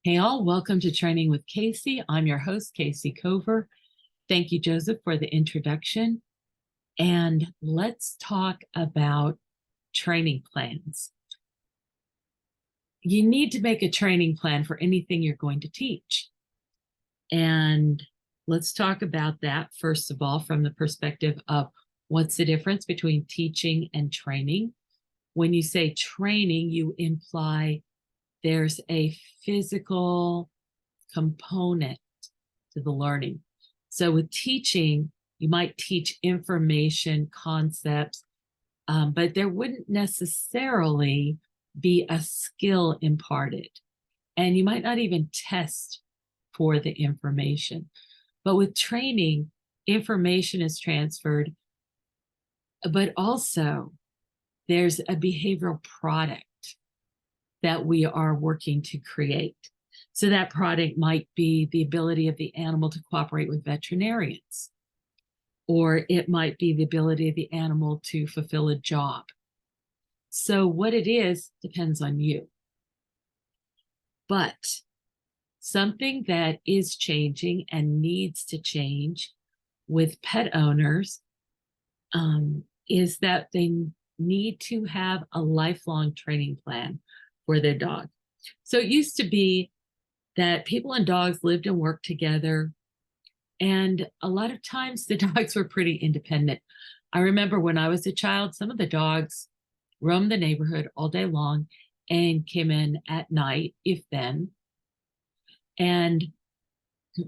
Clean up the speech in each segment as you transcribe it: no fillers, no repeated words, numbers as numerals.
Hey all, welcome to Training with Kayce. I'm your host, Kayce Cover. Thank you, Joseph, for the introduction. And let's talk about training plans. You need to make a training plan for anything you're going to teach. And let's talk about that, first of all, from the perspective of what's the difference between teaching and training. When you say training, you imply there's a physical component to the learning. So with teaching, you might teach information, concepts, but there wouldn't necessarily be a skill imparted. And you might not even test for the information. But with training, information is transferred, but also there's a behavioral product that we are working to create. So that product might be the ability of the animal to cooperate with veterinarians, or it might be the ability of the animal to fulfill a job. So what it is depends on you. But something that is changing and needs to change with pet owners is that they need to have a lifelong training plan for their dog. So it used to be that people and dogs lived and worked together, and a lot of times the dogs were pretty independent. I remember when I was a child, some of the dogs roamed the neighborhood all day long and came in at night, if then. And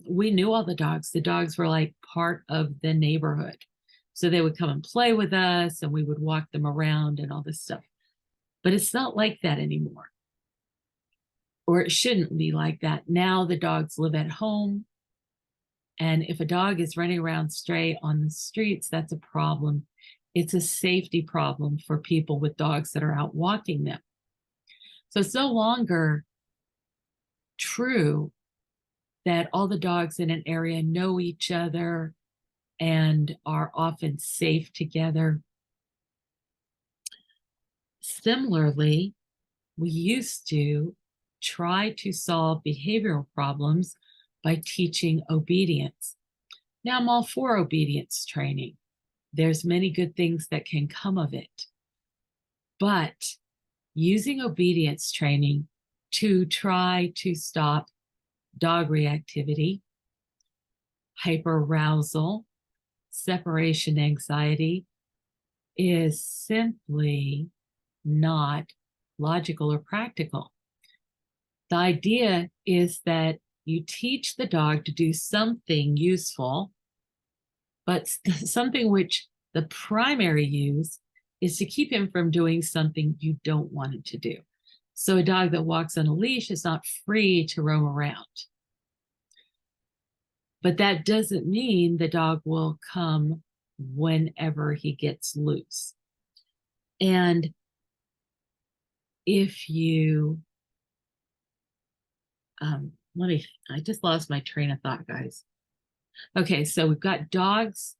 we knew all the dogs. The dogs were like part of the neighborhood. So they would come and play with us and we would walk them around and all this stuff. But it's not like that anymore. Or it shouldn't be like that. Now the dogs live at home. And if a dog is running around stray on the streets, that's a problem. It's a safety problem for people with dogs that are out walking them. So it's no longer true that all the dogs in an area know each other and are often safe together. Similarly, we used to try to solve behavioral problems by teaching obedience. Now I'm all for obedience training. There's many good things that can come of it. But using obedience training to try to stop dog reactivity, hyperarousal, separation anxiety is simply not logical or practical. The idea is that you teach the dog to do something useful, but something which the primary use is to keep him from doing something you don't want him to do. So a dog that walks on a leash is not free to roam around. But that doesn't mean the dog will come whenever he gets loose. And if you, I just lost my train of thought, guys. Okay, so we've got dogs.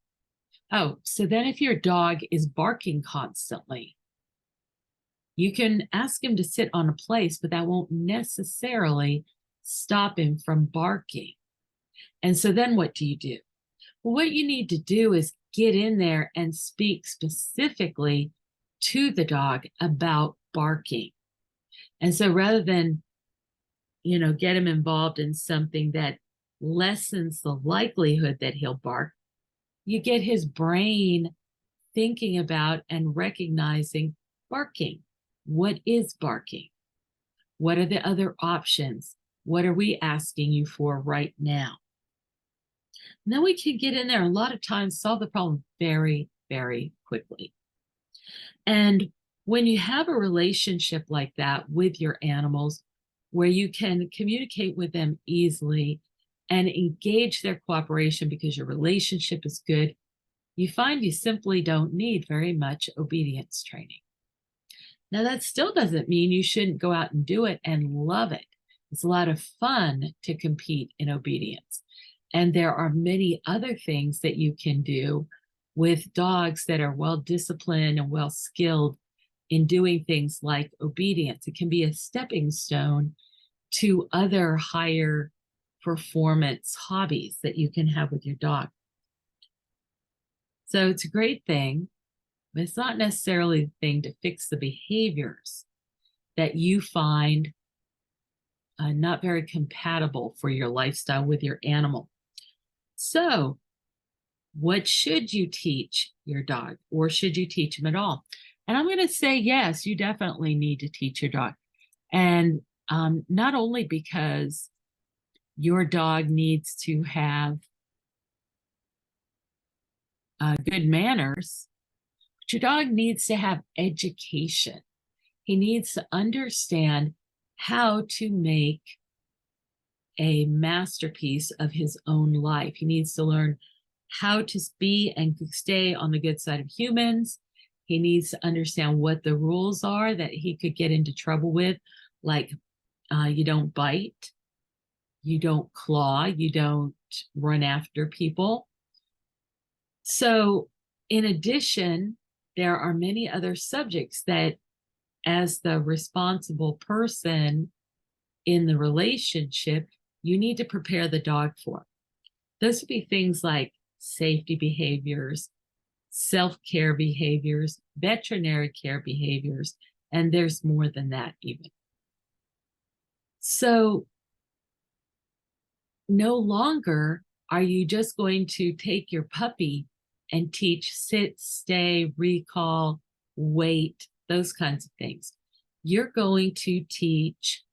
Oh, so then if your dog is barking constantly, you can ask him to sit on a place, but that won't necessarily stop him from barking. And so then what do you do? Well, what you need to do is get in there and speak specifically to the dog about barking. And so rather than, get him involved in something that lessens the likelihood that he'll bark, you get his brain thinking about and recognizing barking. What is barking? What are the other options? What are we asking you for right now? And then we can get in there, a lot of times solve the problem very, very quickly. And when you have a relationship like that with your animals, where you can communicate with them easily and engage their cooperation because your relationship is good, you find you simply don't need very much obedience training. Now, that still doesn't mean you shouldn't go out and do it and love it. It's a lot of fun to compete in obedience. And there are many other things that you can do with dogs that are well disciplined and well skilled in doing things like obedience. It can be a stepping stone to other higher performance hobbies that you can have with your dog. So it's a great thing, but it's not necessarily the thing to fix the behaviors that you find not very compatible for your lifestyle with your animal. So what should you teach your dog, or should you teach him at all? And I'm going to say, yes, you definitely need to teach your dog. And not only because your dog needs to have good manners, but your dog needs to have education. He needs to understand how to make a masterpiece of his own life. He needs to learn how to be and stay on the good side of humans. He needs to understand what the rules are that he could get into trouble with, like you don't bite, you don't claw, you don't run after people. So, in addition, there are many other subjects that, as the responsible person in the relationship, you need to prepare the dog for. Those would be things like safety behaviors, self-care behaviors, veterinary care behaviors, and there's more than that even. So no longer are you just going to take your puppy and teach sit, stay, recall, wait, those kinds of things. You're going to teach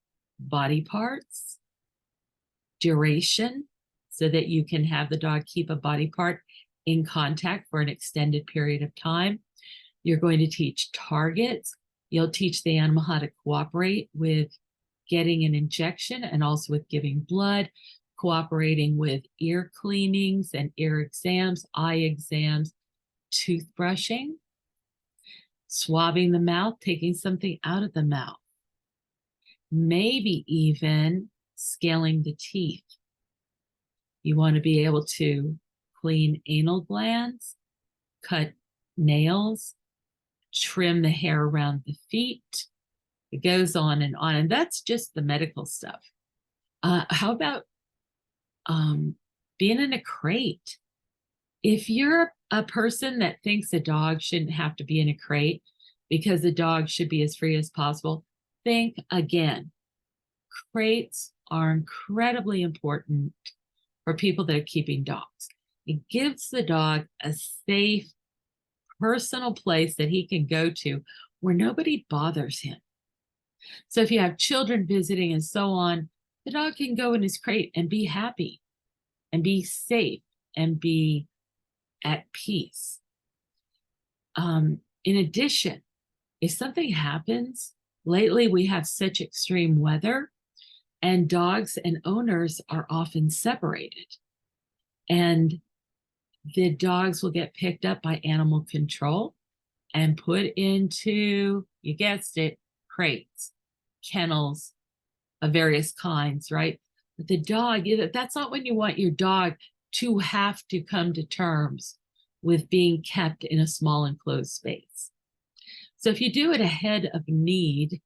body parts, duration, so that you can have the dog keep a body part in contact for an extended period of time. You're going to teach targets. You'll teach the animal how to cooperate with getting an injection and also with giving blood, cooperating with ear cleanings and ear exams, eye exams, toothbrushing, swabbing the mouth, taking something out of the mouth, maybe even scaling the teeth. You want to be able to clean anal glands, cut nails, trim the hair around the feet. It goes on, and that's just the medical stuff. How about being in a crate? If you're a person that thinks a dog shouldn't have to be in a crate because the dog should be as free as possible, think again. Crates are incredibly important for people that are keeping dogs. It gives the dog a safe, personal place that he can go to where nobody bothers him. So if you have children visiting and so on, the dog can go in his crate and be happy and be safe and be at peace. In addition, if something happens, lately we have such extreme weather, and dogs and owners are often separated. And the dogs will get picked up by animal control and put into, you guessed it, crates, kennels of various kinds, right? But the dog, that's not when you want your dog to have to come to terms with being kept in a small enclosed space. So if you do it ahead of need,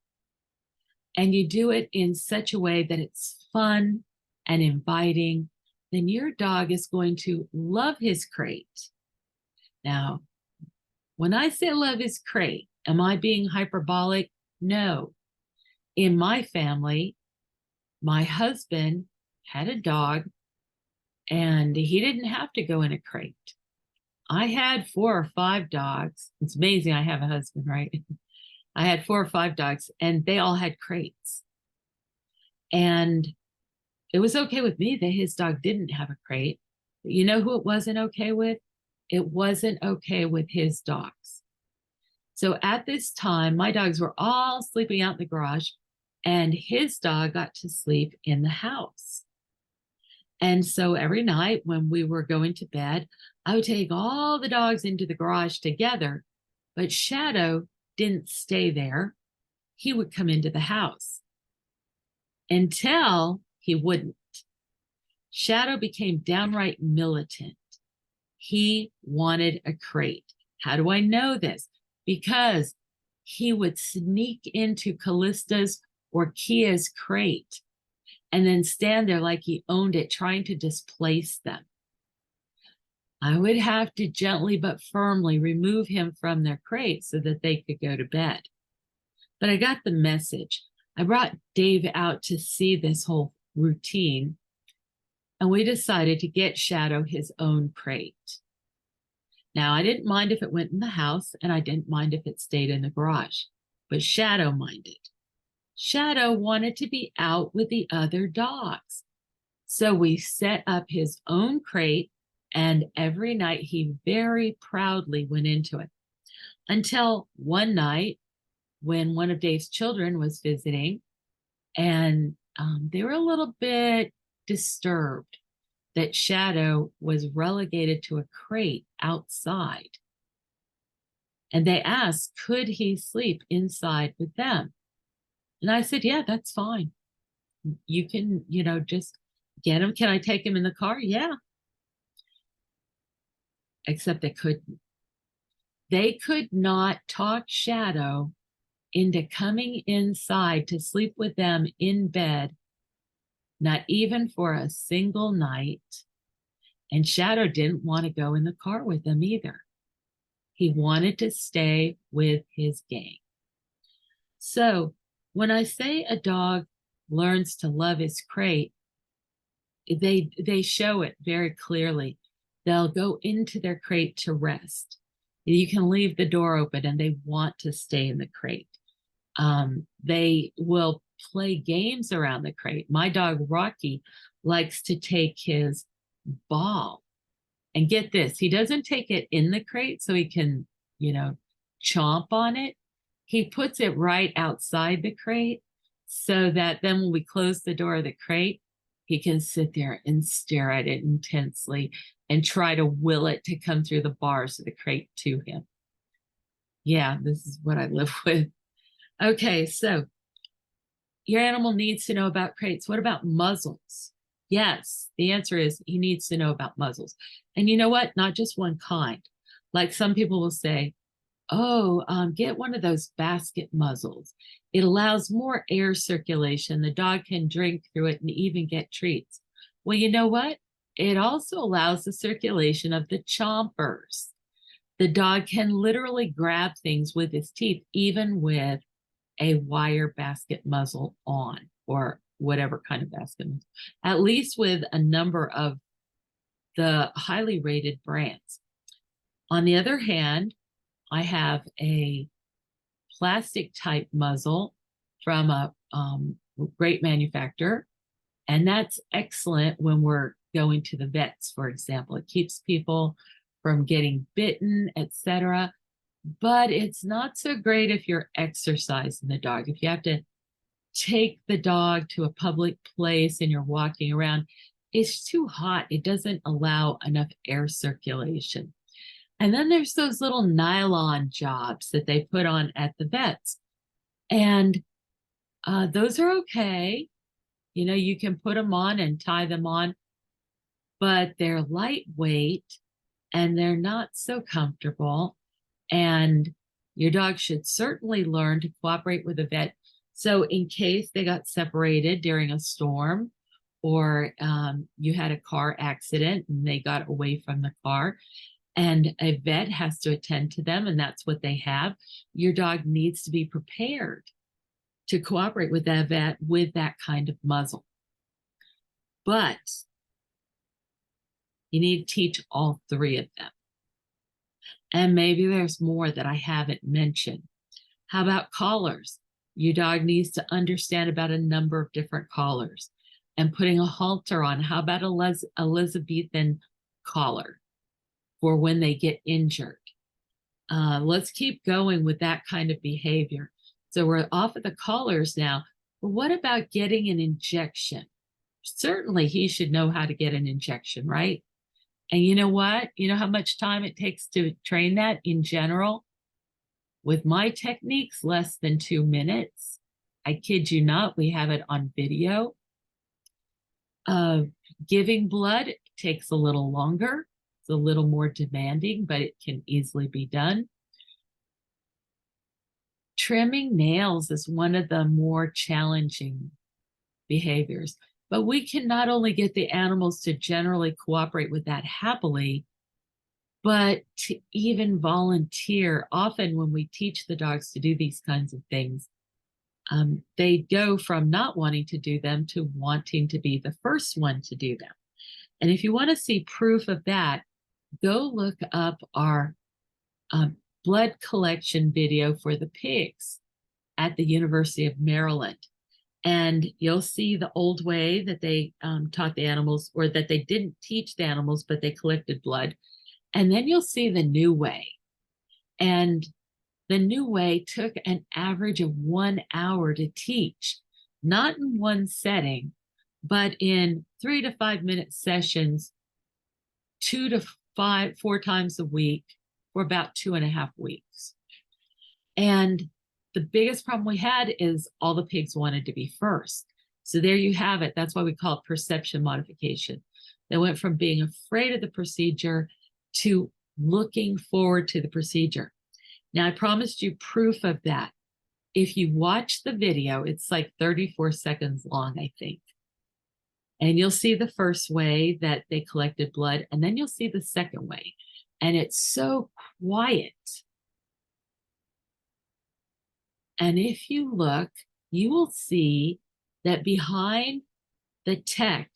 and you do it in such a way that it's fun and inviting, then your dog is going to love his crate. Now, when I say love his crate, am I being hyperbolic? No. In my family, my husband had a dog and he didn't have to go in a crate. I had 4 or 5 dogs. It's amazing I have a husband, right? I had 4 or 5 dogs and they all had crates. And it was okay with me that his dog didn't have a crate. But you know who it wasn't okay with? It wasn't okay with his dogs. So at this time, my dogs were all sleeping out in the garage and his dog got to sleep in the house. And so every night when we were going to bed, I would take all the dogs into the garage together, but Shadow didn't stay there. He would come into the house until he wouldn't. Shadow became downright militant. He wanted a crate. How do I know this? Because he would sneak into Callista's or Kia's crate and then stand there like he owned it, trying to displace them. I would have to gently but firmly remove him from their crate so that they could go to bed. But I got the message. I brought Dave out to see this whole routine, and we decided to get Shadow his own crate. Now, I didn't mind if it went in the house, and I didn't mind if it stayed in the garage, but Shadow minded. Shadow wanted to be out with the other dogs. So we set up his own crate, and every night he very proudly went into it. Until one night when one of Dave's children was visiting, and they were a little bit disturbed that Shadow was relegated to a crate outside. And they asked, could he sleep inside with them? And I said, yeah, that's fine. You can, just get him. Can I take him in the car? Yeah. Except they couldn't. They could not talk Shadow into coming inside to sleep with them in bed, not even for a single night. And Shadow didn't want to go in the car with them either. He wanted to stay with his gang. So when I say a dog learns to love his crate, they show it very clearly. They'll go into their crate to rest. You can leave the door open and they want to stay in the crate. They will play games around the crate. My dog, Rocky, likes to take his ball. And get this, he doesn't take it in the crate so he can, chomp on it. He puts it right outside the crate so that then when we close the door of the crate, he can sit there and stare at it intensely and try to will it to come through the bars of the crate to him. Yeah, this is what I live with. Okay, so your animal needs to know about crates. What about muzzles? Yes, the answer is he needs to know about muzzles. And you know what? Not just one kind. Like some people will say, oh, get one of those basket muzzles. It allows more air circulation. The dog can drink through it and even get treats. Well, you know what? It also allows the circulation of the chompers. The dog can literally grab things with his teeth, even with a wire basket muzzle on, or whatever kind of basket muzzle, at least with a number of the highly rated brands. On the other hand, I have a plastic type muzzle from a great manufacturer, and that's excellent when we're going to the vets, for example. It keeps people from getting bitten, etc. But it's not so great if you're exercising the dog. If you have to take the dog to a public place and you're walking around, it's too hot. It doesn't allow enough air circulation. And then there's those little nylon jobs that they put on at the vets. And those are okay. You can put them on and tie them on, but they're lightweight and they're not so comfortable. And your dog should certainly learn to cooperate with a vet. So in case they got separated during a storm, or you had a car accident and they got away from the car, and a vet has to attend to them, and that's what they have, your dog needs to be prepared to cooperate with that vet with that kind of muzzle. But you need to teach all three of them. And maybe there's more that I haven't mentioned. How about collars? Your dog needs to understand about a number of different collars. And putting a halter on. How about Elizabethan collar for when they get injured? Let's keep going with that kind of behavior. So we're off of the collars now. But what about getting an injection? Certainly he should know how to get an injection, right? And you know what? You know how much time it takes to train that in general? With my techniques, less than 2 minutes. I kid you not, we have it on video. Giving blood takes a little longer. It's a little more demanding, but it can easily be done. Trimming nails is one of the more challenging behaviors. But we can not only get the animals to generally cooperate with that happily, but to even volunteer. Often when we teach the dogs to do these kinds of things, they go from not wanting to do them to wanting to be the first one to do them. And if you want to see proof of that, go look up our blood collection video for the pigs at the University of Maryland. And you'll see the old way that they taught the animals, or that they didn't teach the animals, but they collected blood. And then you'll see the new way. And the new way took an average of 1 hour to teach, not in one setting, but in 3 to 5 minute sessions, 2 to 4 times a week for about 2.5 weeks. And the biggest problem we had is all the pigs wanted to be first. So there you have it. That's why we call it perception modification. They went from being afraid of the procedure to looking forward to the procedure. Now, I promised you proof of that. If you watch the video, it's like 34 seconds long, I think. And you'll see the first way that they collected blood, and then you'll see the second way. And it's so quiet. And if you look, you will see that behind the tech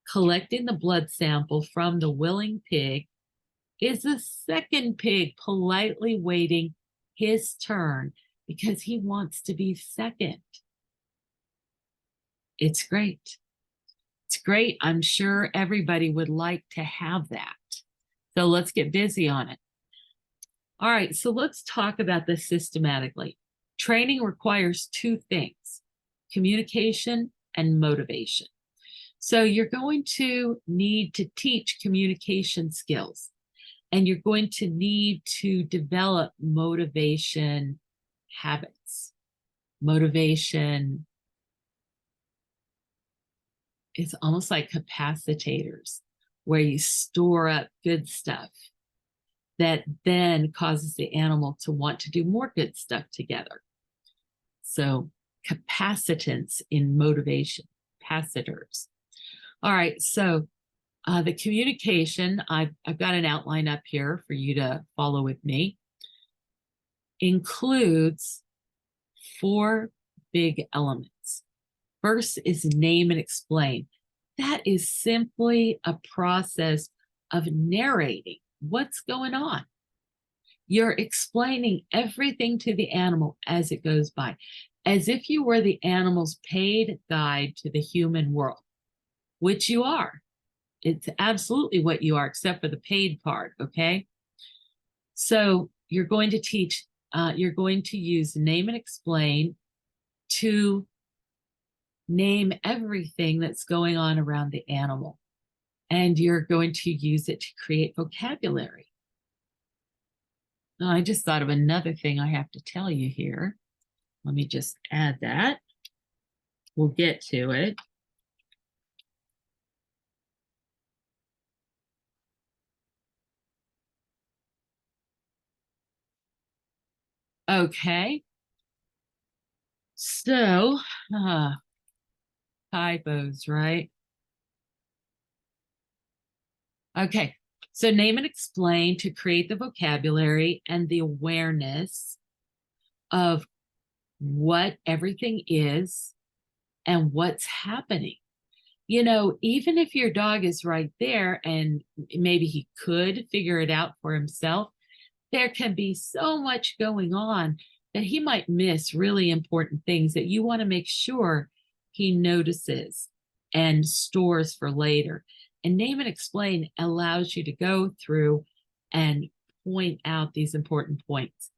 collecting the blood sample from the willing pig is a second pig politely waiting his turn because he wants to be second. It's great. It's great. I'm sure everybody would like to have that. So let's get busy on it. All right, so let's talk about this systematically. Training requires 2 things: communication and motivation. So you're going to need to teach communication skills, and you're going to need to develop motivation habits. Motivation is almost like capacitors, where you store up good stuff that then causes the animal to want to do more good stuff together. So capacitance in motivation, capacitors. All right, so the communication, I've got an outline up here for you to follow with me, includes 4 big elements. First is name and explain. That is simply a process of narrating what's going on. You're explaining everything to the animal as it goes by, as if you were the animal's paid guide to the human world, which you are. It's absolutely what you are, except for the paid part, okay? So you're going to teach, you're going to use name and explain to name everything that's going on around the animal. And you're going to use it to create vocabulary. Now, I just thought of another thing I have to tell you here. Let me just add that. We'll get to it. Okay. So, typos, right? Okay. So name and explain to create the vocabulary and the awareness of what everything is and what's happening. You know, even if your dog is right there and maybe he could figure it out for himself, there can be so much going on that he might miss really important things that you want to make sure he notices and stores for later. And name and explain allows you to go through and point out these important points.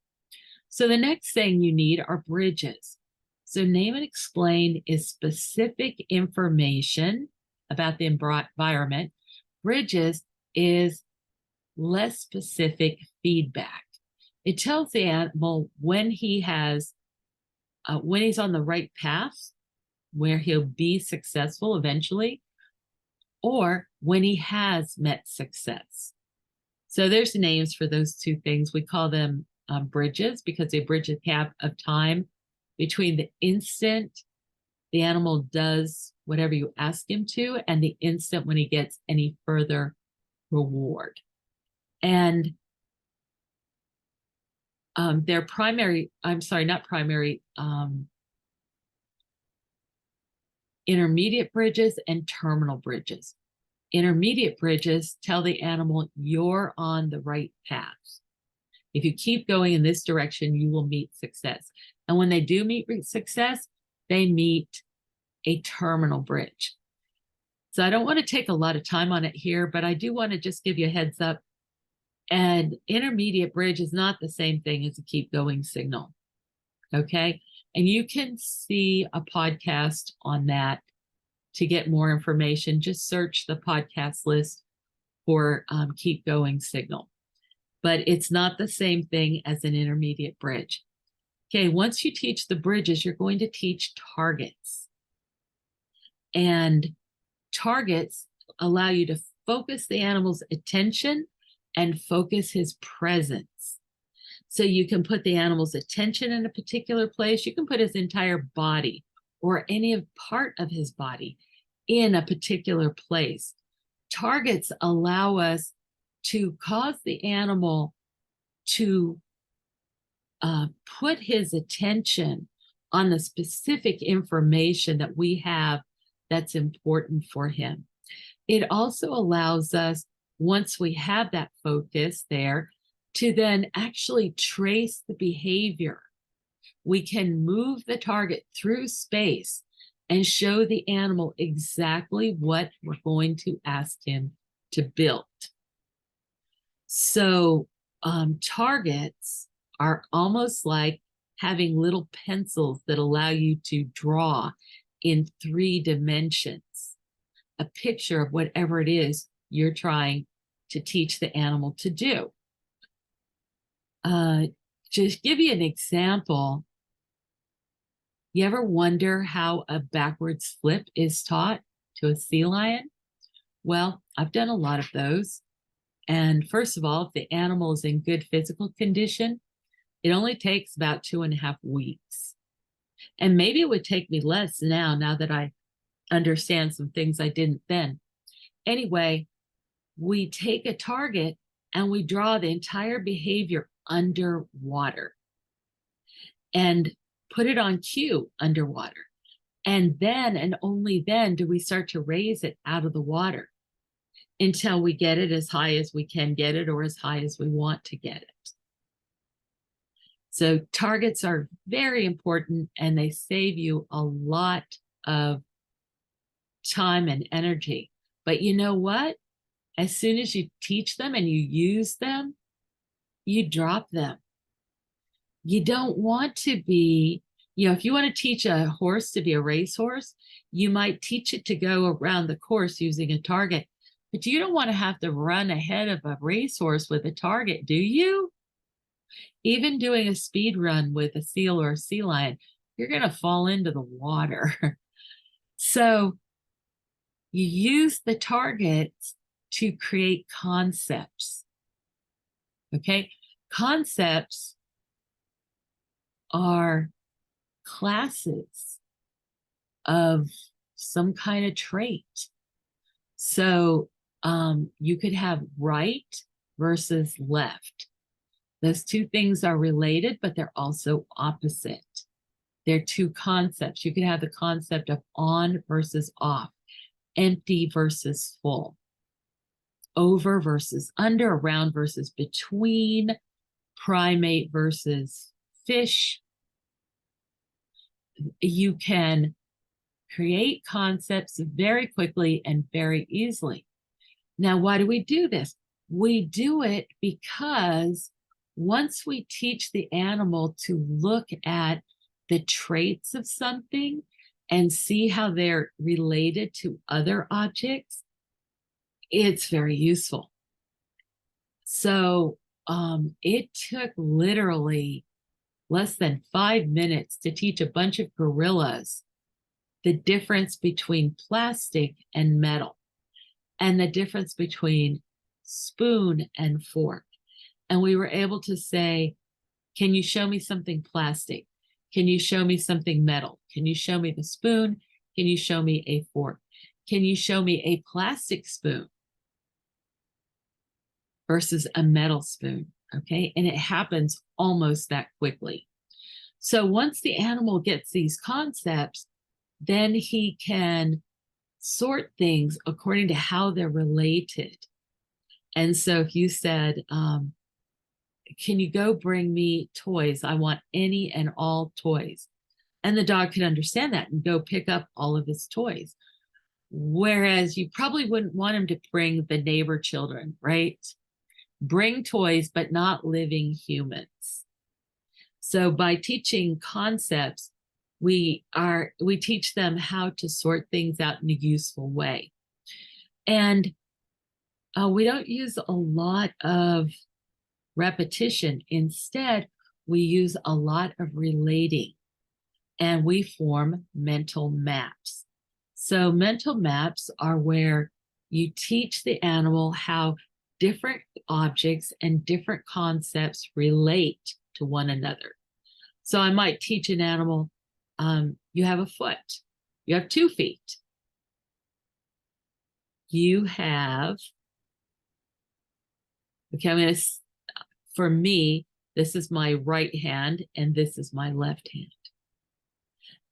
So the next thing you need are bridges. So name and explain is specific information about the environment. Bridges is less specific feedback. It tells the animal when he has, when he's on the right path, where he'll be successful eventually, or when he has met success. So there's names for those 2 things. We call them bridges because they bridge a gap of time between the instant the animal does whatever you ask him to, and the instant when he gets any further reward. And their primary, I'm sorry, not primary, intermediate bridges and terminal bridges. Intermediate bridges tell the animal you're on the right path. If you keep going in this direction, you will meet success. And when they do meet success, they meet a terminal bridge. So I don't want to take a lot of time on it here, but I do want to just give you a heads up. And intermediate bridge is not the same thing as a keep going signal. Okay. And you can see a podcast on that to get more information. Just search the podcast list for keep going signal. But it's not the same thing as an intermediate bridge. Okay, once you teach the bridges, you're going to teach targets. And targets allow you to focus the animal's attention and focus his presence. So you can put the animal's attention in a particular place. You can put his entire body or any part of his body in a particular place. Targets allow us to cause the animal to put his attention on the specific information that we have that's important for him. It also allows us, once we have that focus there, to then actually trace the behavior. We can move the target through space and show the animal exactly what we're going to ask him to build. So targets are almost like having little pencils that allow you to draw in 3 dimensions a picture of whatever it is you're trying to teach the animal to do. Just give you an example. You ever wonder how a backwards flip is taught to a sea lion? Well, I've done a lot of those. And first of all, if the animal is in good physical condition, it only takes about 2.5 weeks. And maybe it would take me less now that I understand some things I didn't then. Anyway, we take a target and we draw the entire behavior underwater and put it on cue underwater. And then, and only then, do we start to raise it out of the water until we get it as high as we can get it or as high as we want to get it. So targets are very important and they save you a lot of time and energy. But you know what? As soon as you teach them and you use them, you drop them. You don't want to be, if you want to teach a horse to be a racehorse, you might teach it to go around the course using a target. But you don't want to have to run ahead of a racehorse with a target, do you? Even doing a speed run with a seal or a sea lion, you're going to fall into the water. So you use the targets to create concepts. Okay? Concepts are classes of some kind of trait. So you could have right versus left. Those two things are related, but they're also opposite. They're two concepts. You could have the concept of on versus off, empty versus full, over versus under, around versus between, primate versus fish. You can create concepts very quickly and very easily. Now, why do we do this? We do it because once we teach the animal to look at the traits of something and see how they're related to other objects, it's very useful. So it took literally less than 5 minutes to teach a bunch of gorillas the difference between plastic and metal and the difference between spoon and fork. And we were able to say, can you show me something plastic? Can you show me something metal? Can you show me the spoon? Can you show me a fork? Can you show me a plastic spoon versus a metal spoon? Okay, and it happens almost that quickly. So once the animal gets these concepts, then he can sort things according to how they're related. And so if you said, can you go bring me toys? I want any and all toys. And the dog could understand that and go pick up all of his toys. Whereas you probably wouldn't want him to bring the neighbor children, right? Bring toys, but not living humans. So by teaching concepts, we teach them how to sort things out in a useful way. And we don't use a lot of repetition. Instead, we use a lot of relating, and we form mental maps. So mental maps are where you teach the animal how different objects and different concepts relate to one another. So I might teach an animal, you have a foot, you have 2 feet. You have, okay, for me, this is my right hand and this is my left hand.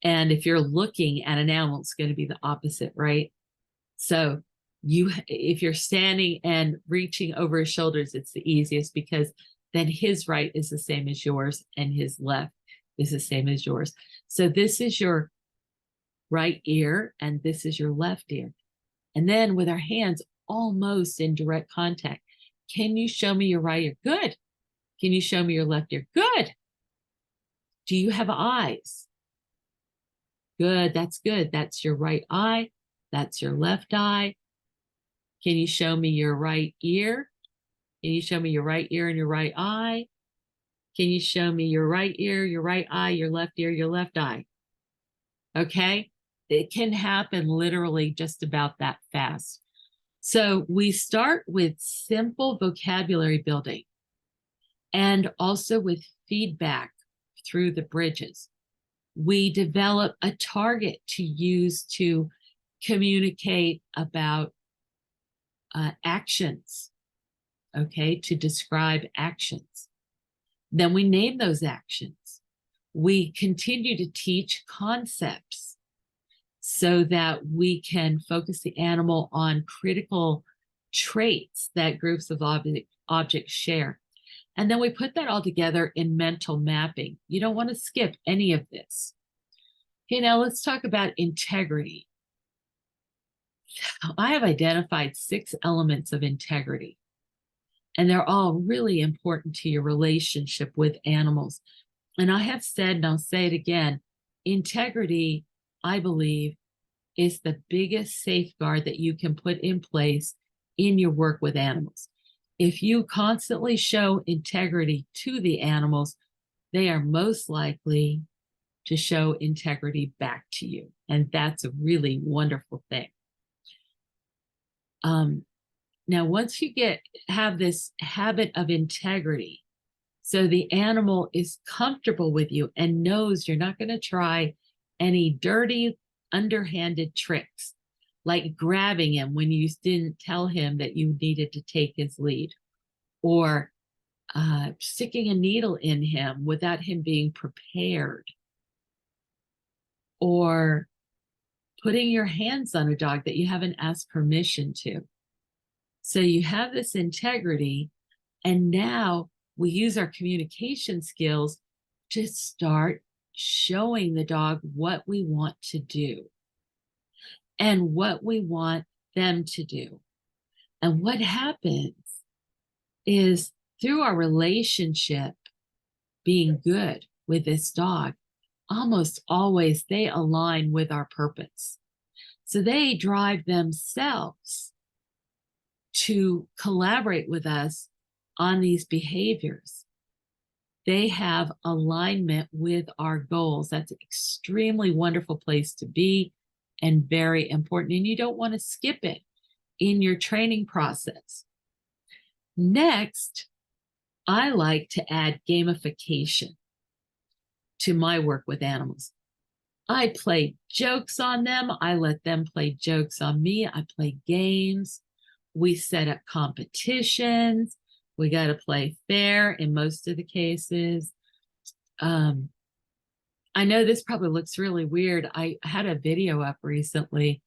And if you're looking at an animal, it's going to be the opposite, right? So if you're standing and reaching over his shoulders, it's the easiest, because then his right is the same as yours and his left is the same as yours. So this is your right ear and this is your left ear. And then with our hands almost in direct contact, can you show me your right ear? Good. Can you show me your left ear? Good. Do you have eyes? Good. That's good. That's your right eye. That's your left eye. Can you show me your right ear? Can you show me your right ear and your right eye? Can you show me your right ear, your right eye, your left ear, your left eye? Okay. It can happen literally just about that fast. So we start with simple vocabulary building and also with feedback through the bridges. We develop a target to use to communicate about actions, okay, to describe actions. Then we name those actions. We continue to teach concepts so that we can focus the animal on critical traits that groups of objects share. And then we put that all together in mental mapping. You don't want to skip any of this. Okay, now let's talk about integrity. I have identified 6 elements of integrity, and they're all really important to your relationship with animals. And I have said, and I'll say it again, integrity, I believe, is the biggest safeguard that you can put in place in your work with animals. If you constantly show integrity to the animals, they are most likely to show integrity back to you. And that's a really wonderful thing. Now, once you have this habit of integrity, so the animal is comfortable with you and knows you're not going to try any dirty, underhanded tricks, like grabbing him when you didn't tell him that you needed to take his lead, or sticking a needle in him without him being prepared, or putting your hands on a dog that you haven't asked permission to. So you have this integrity, and now we use our communication skills to start showing the dog what we want to do and what we want them to do. And what happens is, through our relationship being good with this dog, almost always they align with our purpose. So they drive themselves to collaborate with us on these behaviors. They have alignment with our goals. That's an extremely wonderful place to be and very important. And you don't want to skip it in your training process. Next, I like to add gamification to my work with animals. I play jokes on them. I let them play jokes on me. I play games. We set up competitions. We got to play fair in most of the cases. Um, I know this probably looks really weird. I had a video up recently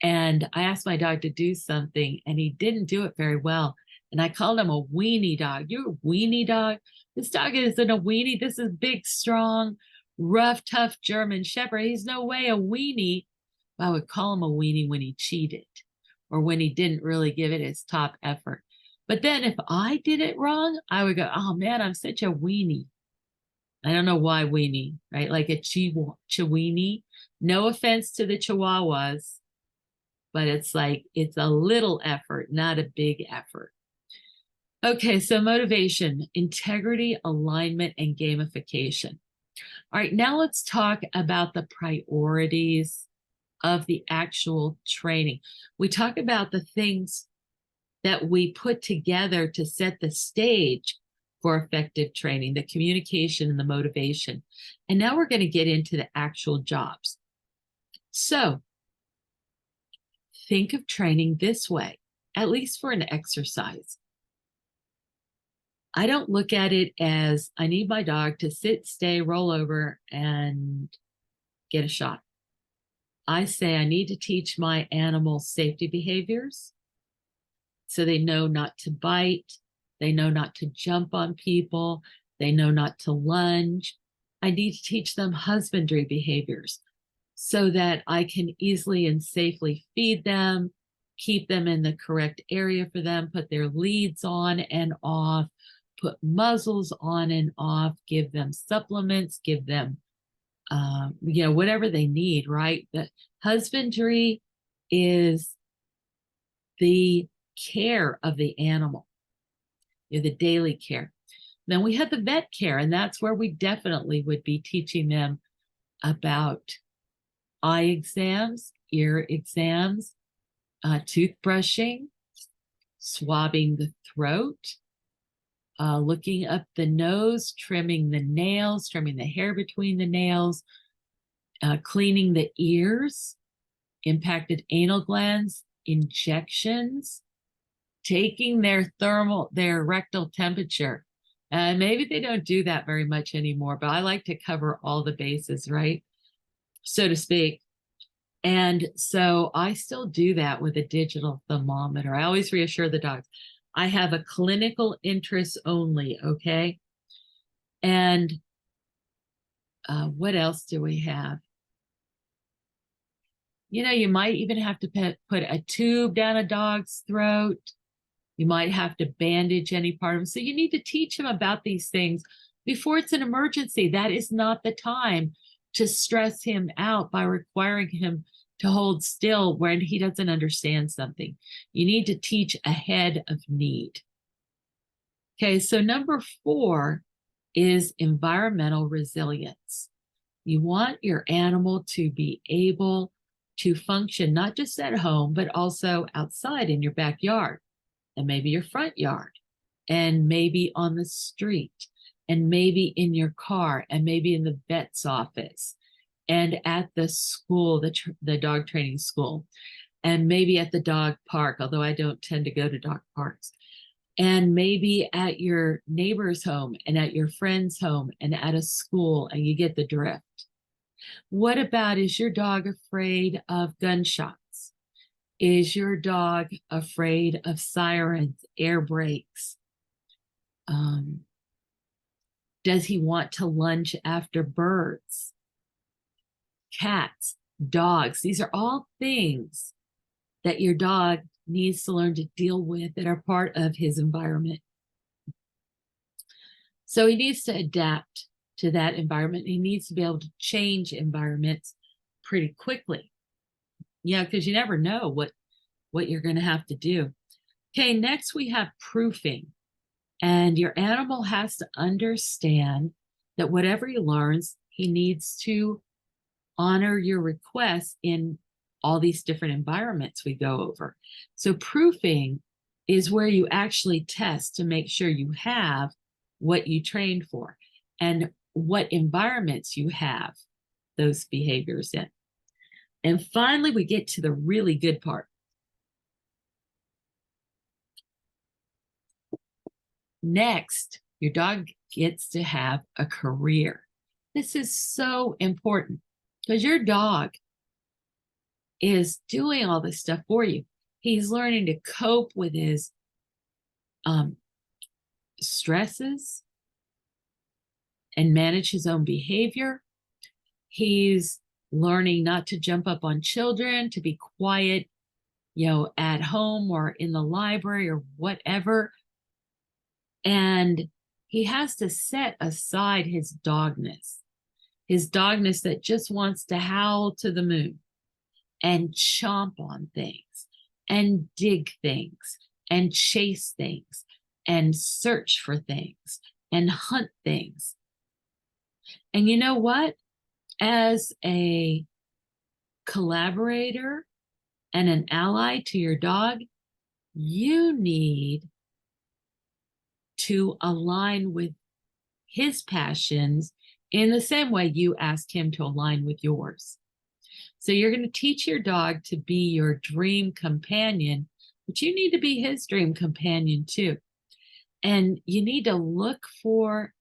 and I asked my dog to do something and he didn't do it very well. And I called him a weenie dog. You're a weenie dog? This dog isn't a weenie. This is big, strong, rough, tough German Shepherd. He's no way a weenie. I would call him a weenie when he cheated or when he didn't really give it his top effort. But then if I did it wrong, I would go, oh man, I'm such a weenie. I don't know why weenie, right? Like a chiweenie. No offense to the Chihuahuas, but it's like it's a little effort, not a big effort. Okay, so motivation, integrity, alignment, and gamification. All right, now let's talk about the priorities of the actual training. We talk about the things that we put together to set the stage for effective training, the communication and the motivation. And now we're going to get into the actual jobs. So think of training this way, at least for an exercise. I don't look at it as I need my dog to sit, stay, roll over, and get a shot. I say I need to teach my animals safety behaviors so they know not to bite, they know not to jump on people, they know not to lunge. I need to teach them husbandry behaviors so that I can easily and safely feed them, keep them in the correct area for them, put their leads on and off, put muzzles on and off, give them supplements, give them, whatever they need, right? The husbandry is the care of the animal, the daily care. Then we have the vet care, and that's where we definitely would be teaching them about eye exams, ear exams, toothbrushing, swabbing the throat, looking up the nose, trimming the nails, trimming the hair between the nails, cleaning the ears, impacted anal glands, injections, taking their rectal temperature. Maybe they don't do that very much anymore, but I like to cover all the bases, right? So to speak. And so I still do that with a digital thermometer. I always reassure the dogs. I have a clinical interest only, okay? And what else do we have? You might even have to put a tube down a dog's throat. You might have to bandage any part of them. So you need to teach him about these things before it's an emergency. That is not the time to stress him out by requiring him to hold still when he doesn't understand something. You need to teach ahead of need. Okay, so number 4 is environmental resilience. You want your animal to be able to function not just at home, but also outside in your backyard, and maybe your front yard, and maybe on the street, and maybe in your car, and maybe in the vet's office, and at the school, the dog training school, and maybe at the dog park, although I don't tend to go to dog parks, and maybe at your neighbor's home, and at your friend's home, and at a school, and you get the drift. What about, is your dog afraid of gunshots? Is your dog afraid of sirens, air brakes? Does he want to lunge after birds? Cats, dogs, these are all things that your dog needs to learn to deal with that are part of his environment. So he needs to adapt to that environment. He needs to be able to change environments pretty quickly. Yeah, because you never know what you're going to have to do. Okay, next we have proofing. And your animal has to understand that whatever he learns, he needs to honor your requests in all these different environments we go over. So proofing is where you actually test to make sure you have what you trained for and what environments you have those behaviors in. And finally, we get to the really good part. Next, your dog gets to have a career. This is so important because your dog is doing all this stuff for you. He's learning to cope with his stresses and manage his own behavior. He's learning not to jump up on children, to be quiet, at home or in the library or whatever. And he has to set aside his dogness that just wants to howl to the moon and chomp on things and dig things and chase things and search for things and hunt things. And you know what? As a collaborator and an ally to your dog, you need to align with his passions in the same way you ask him to align with yours. So you're going to teach your dog to be your dream companion, but you need to be his dream companion too. And you need to look for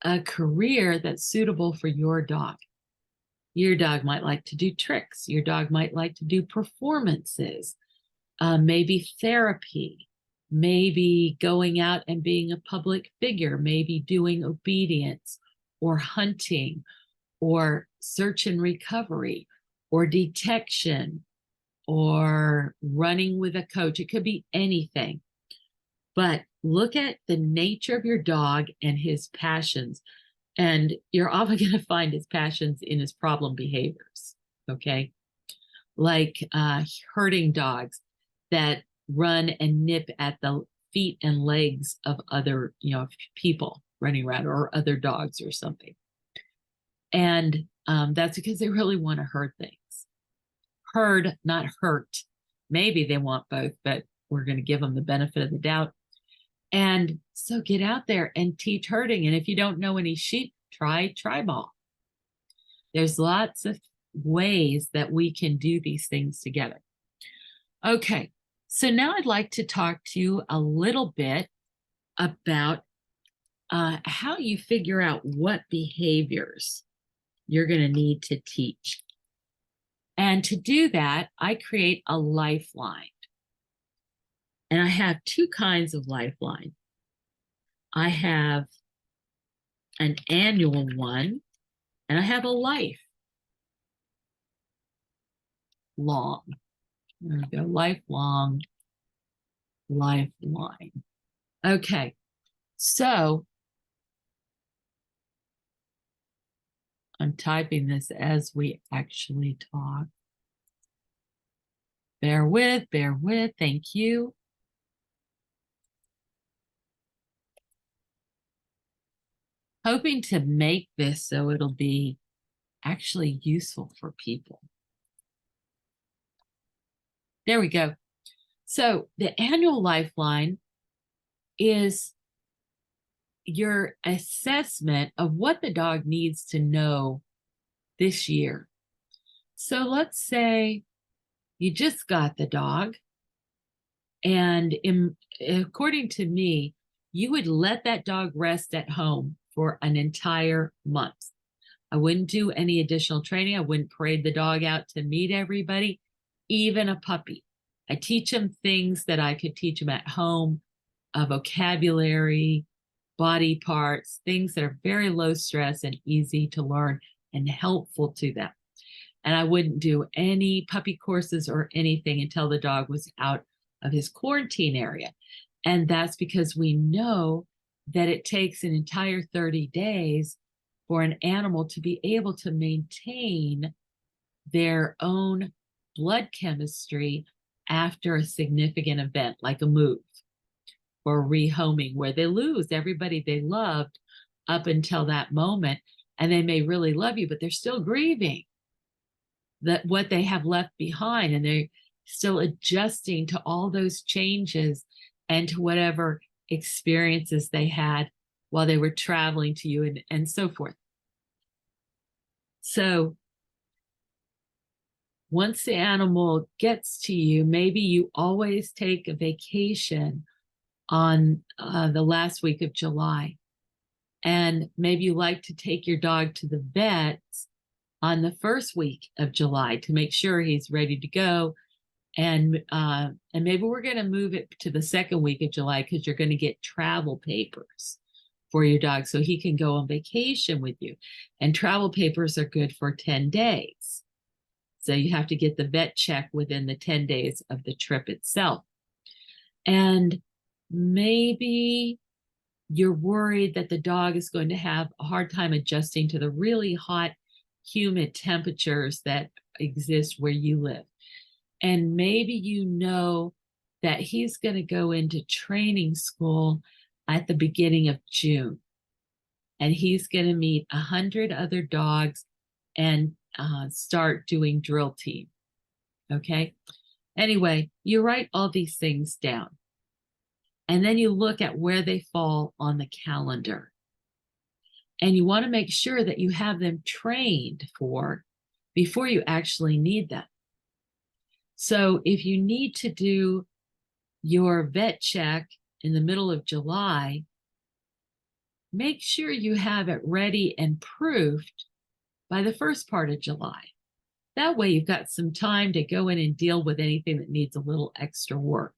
a career that's suitable for your dog. Your dog might like to do tricks. Your dog might like to do performances, maybe therapy, maybe going out and being a public figure, maybe doing obedience or hunting or search and recovery or detection or running with a coach. It could be anything. But look at the nature of your dog and his passions. And you're often going to find his passions in his problem behaviors, okay? Like herding dogs that run and nip at the feet and legs of other, people running around or other dogs or something. And that's because they really want to herd things. Herd, not hurt. Maybe they want both, but we're going to give them the benefit of the doubt. And so get out there and teach herding. And if you don't know any sheep, try tri-ball. There's lots of ways that we can do these things together. Okay, so now I'd like to talk to you a little bit about how you figure out what behaviors you're going to need to teach. And to do that, I create a lifeline. And I have two kinds of lifeline. I have an annual one, and I have a lifelong. There we go, lifelong lifeline. Okay, so I'm typing this as we actually talk. Bear with, thank you. Hoping to make this so it'll be actually useful for people. There we go. So the annual lifeline is your assessment of what the dog needs to know this year. So let's say you just got the dog, and according to me, you would let that dog rest at home for an entire month. I wouldn't do any additional training. I wouldn't parade the dog out to meet everybody, even a puppy. I teach them things that I could teach them at home, vocabulary, body parts, things that are very low stress and easy to learn and helpful to them. And I wouldn't do any puppy courses or anything until the dog was out of his quarantine area. And that's because we know that it takes an entire 30 days for an animal to be able to maintain their own blood chemistry after a significant event, like a move or rehoming, where they lose everybody they loved up until that moment. And they may really love you, but they're still grieving that what they have left behind, and they're still adjusting to all those changes and to whatever experiences they had while they were traveling to you and so forth. So once the animal gets to you, maybe you always take a vacation on the last week of July. And maybe you like to take your dog to the vet on the first week of July to make sure he's ready to go. And maybe we're going to move it to the second week of July because you're going to get travel papers for your dog so he can go on vacation with you. And travel papers are good for 10 days. So you have to get the vet check within the 10 days of the trip itself. And maybe you're worried that the dog is going to have a hard time adjusting to the really hot, humid temperatures that exist where you live. And maybe you know that he's going to go into training school at the beginning of June. And he's going to meet 100 other dogs and start doing drill team. Okay. Anyway, you write all these things down. And then you look at where they fall on the calendar. And you want to make sure that you have them trained for before you actually need them. So if you need to do your vet check in the middle of July, make sure you have it ready and proofed by the first part of July. That way you've got some time to go in and deal with anything that needs a little extra work.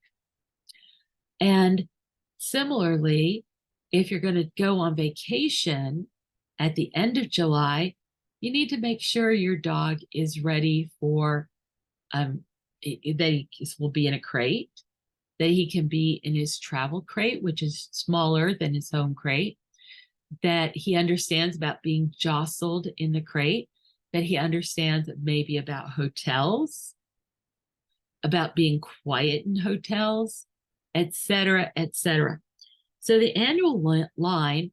And similarly, if you're going to go on vacation at the end of July, you need to make sure your dog is ready for that he will be in a crate, that he can be in his travel crate, which is smaller than his home crate, that he understands about being jostled in the crate, that he understands maybe about hotels, about being quiet in hotels, etc., etc. So the annual lifeline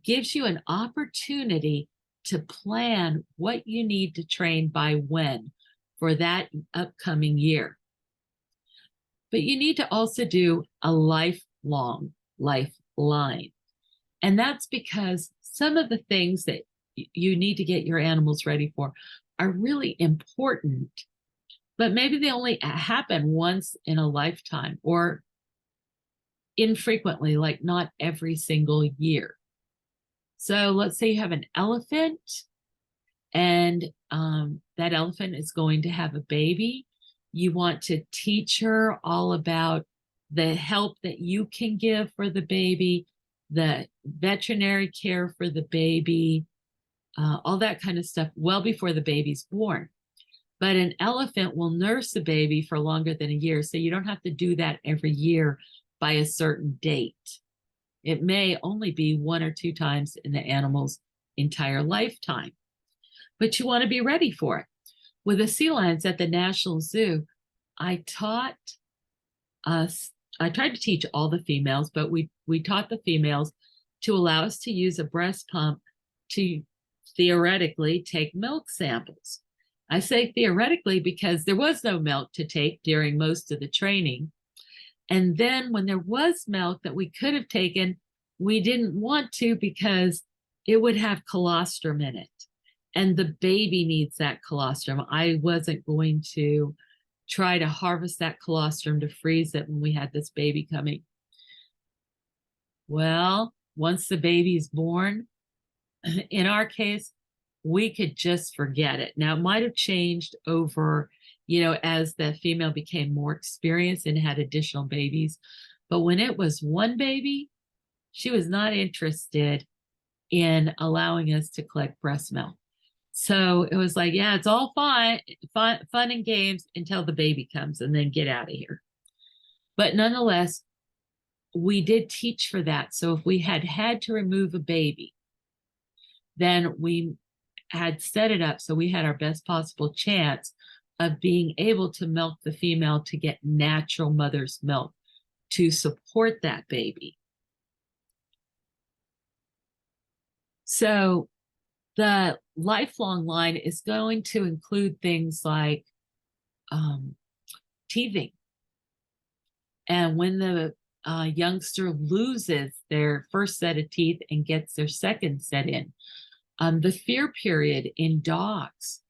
gives you an opportunity to plan what you need to train by when for that upcoming year. But you need to also do a lifelong lifeline. And that's because some of the things that you need to get your animals ready for are really important, but maybe they only happen once in a lifetime or infrequently, like not every single year. So let's say you have an elephant and that elephant is going to have a baby. You want to teach her all about the help that you can give for the baby, the veterinary care for the baby, all that kind of stuff well before the baby's born. But an elephant will nurse a baby for longer than a year, so you don't have to do that every year by a certain date. It may only be 1 or 2 times in the animal's entire lifetime, but you want to be ready for it. With the sea lions at the National Zoo, I tried to teach all the females, but we taught the females to allow us to use a breast pump to theoretically take milk samples. I say theoretically because there was no milk to take during most of the training. And then when there was milk that we could have taken, we didn't want to because it would have colostrum in it. And the baby needs that colostrum. I wasn't going to try to harvest that colostrum to freeze it when we had this baby coming. Well, once the baby's born, in our case, we could just forget it. Now, it might have changed over, as the female became more experienced and had additional babies. But when it was one baby, she was not interested in allowing us to collect breast milk. So it was like, yeah, it's all fun and games until the baby comes and then get out of here. But nonetheless, we did teach for that. So if we had to remove a baby, then we had set it up so we had our best possible chance of being able to milk the female to get natural mother's milk to support that baby. So the lifelong line is going to include things like teething. And when the youngster loses their first set of teeth and gets their second set in, the fear period in dogs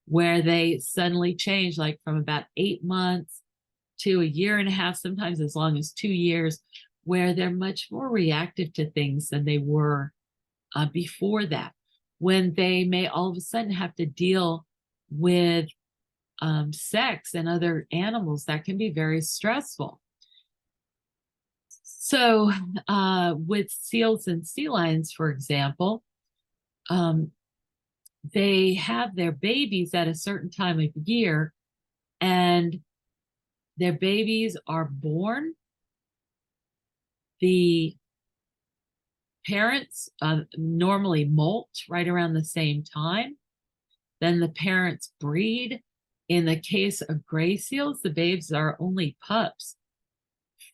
where they suddenly change, like from about 8 months to a year and a half, sometimes as long as 2 years, where they're much more reactive to things than they were before that, when they may all of a sudden have to deal with sex and other animals. That can be very stressful. So with seals and sea lions, for example, they have their babies at a certain time of year, and their babies are born. The parents normally molt right around the same time. Then the parents breed. In the case of gray seals, the babes are only pups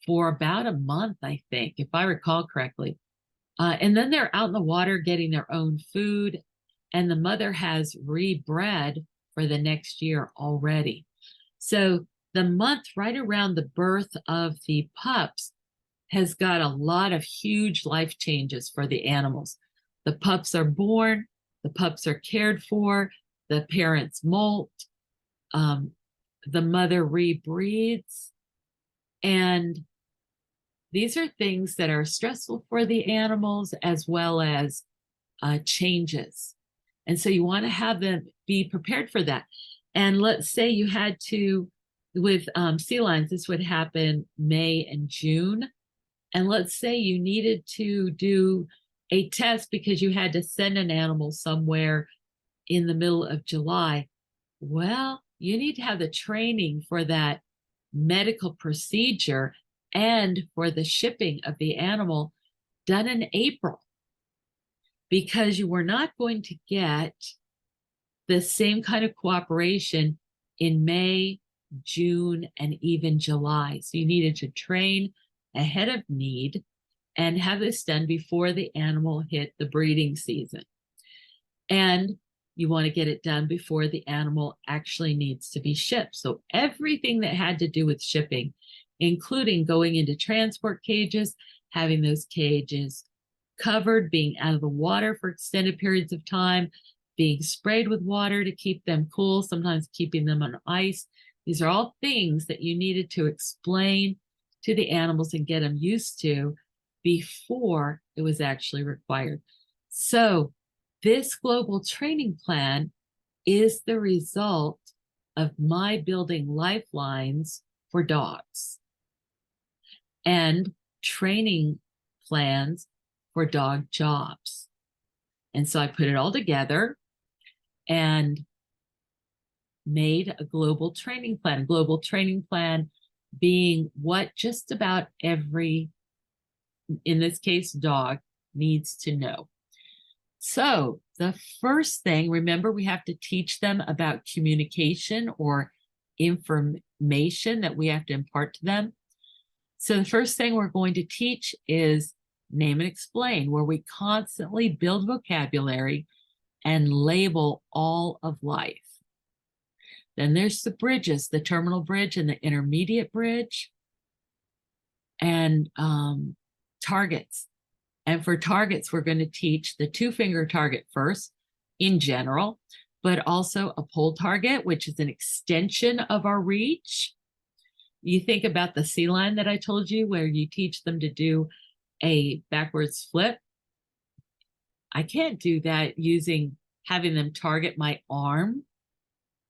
for about a month, I think, if I recall correctly. And then they're out in the water getting their own food, and the mother has rebred for the next year already. So the month right around the birth of the pups has got a lot of huge life changes for the animals. The pups are born, the pups are cared for, the parents molt, the mother rebreeds, and these are things that are stressful for the animals as well as changes. And so you want to have them be prepared for that. And let's say you had to, with sea lions, this would happen May and June. And let's say you needed to do a test because you had to send an animal somewhere in the middle of July. Well, you need to have the training for that medical procedure and for the shipping of the animal done in April, because you were not going to get the same kind of cooperation in May, June, and even July. So you needed to train ahead of need and have this done before the animal hit the breeding season. And you want to get it done before the animal actually needs to be shipped. So everything that had to do with shipping, including going into transport cages, having those cages covered, being out of the water for extended periods of time, being sprayed with water to keep them cool, sometimes keeping them on ice. These are all things that you needed to explain to the animals and get them used to before it was actually required. So this global training plan is the result of my building lifelines for dogs and training plans for dog jobs. And so I put it all together and made a global training plan. A global training plan being what just about every, in this case, dog needs to know. So the first thing, remember, we have to teach them about communication or information that we have to impart to them. So the first thing we're going to teach is name and explain, where we constantly build vocabulary and label all of life. Then there's the bridges, the terminal bridge and the intermediate bridge, and targets. And for targets, we're going to teach the two-finger target first in general, but also a pole target, which is an extension of our reach. You think about the sea lion that I told you, where you teach them to do a backwards flip. I can't do that using having them target my arm,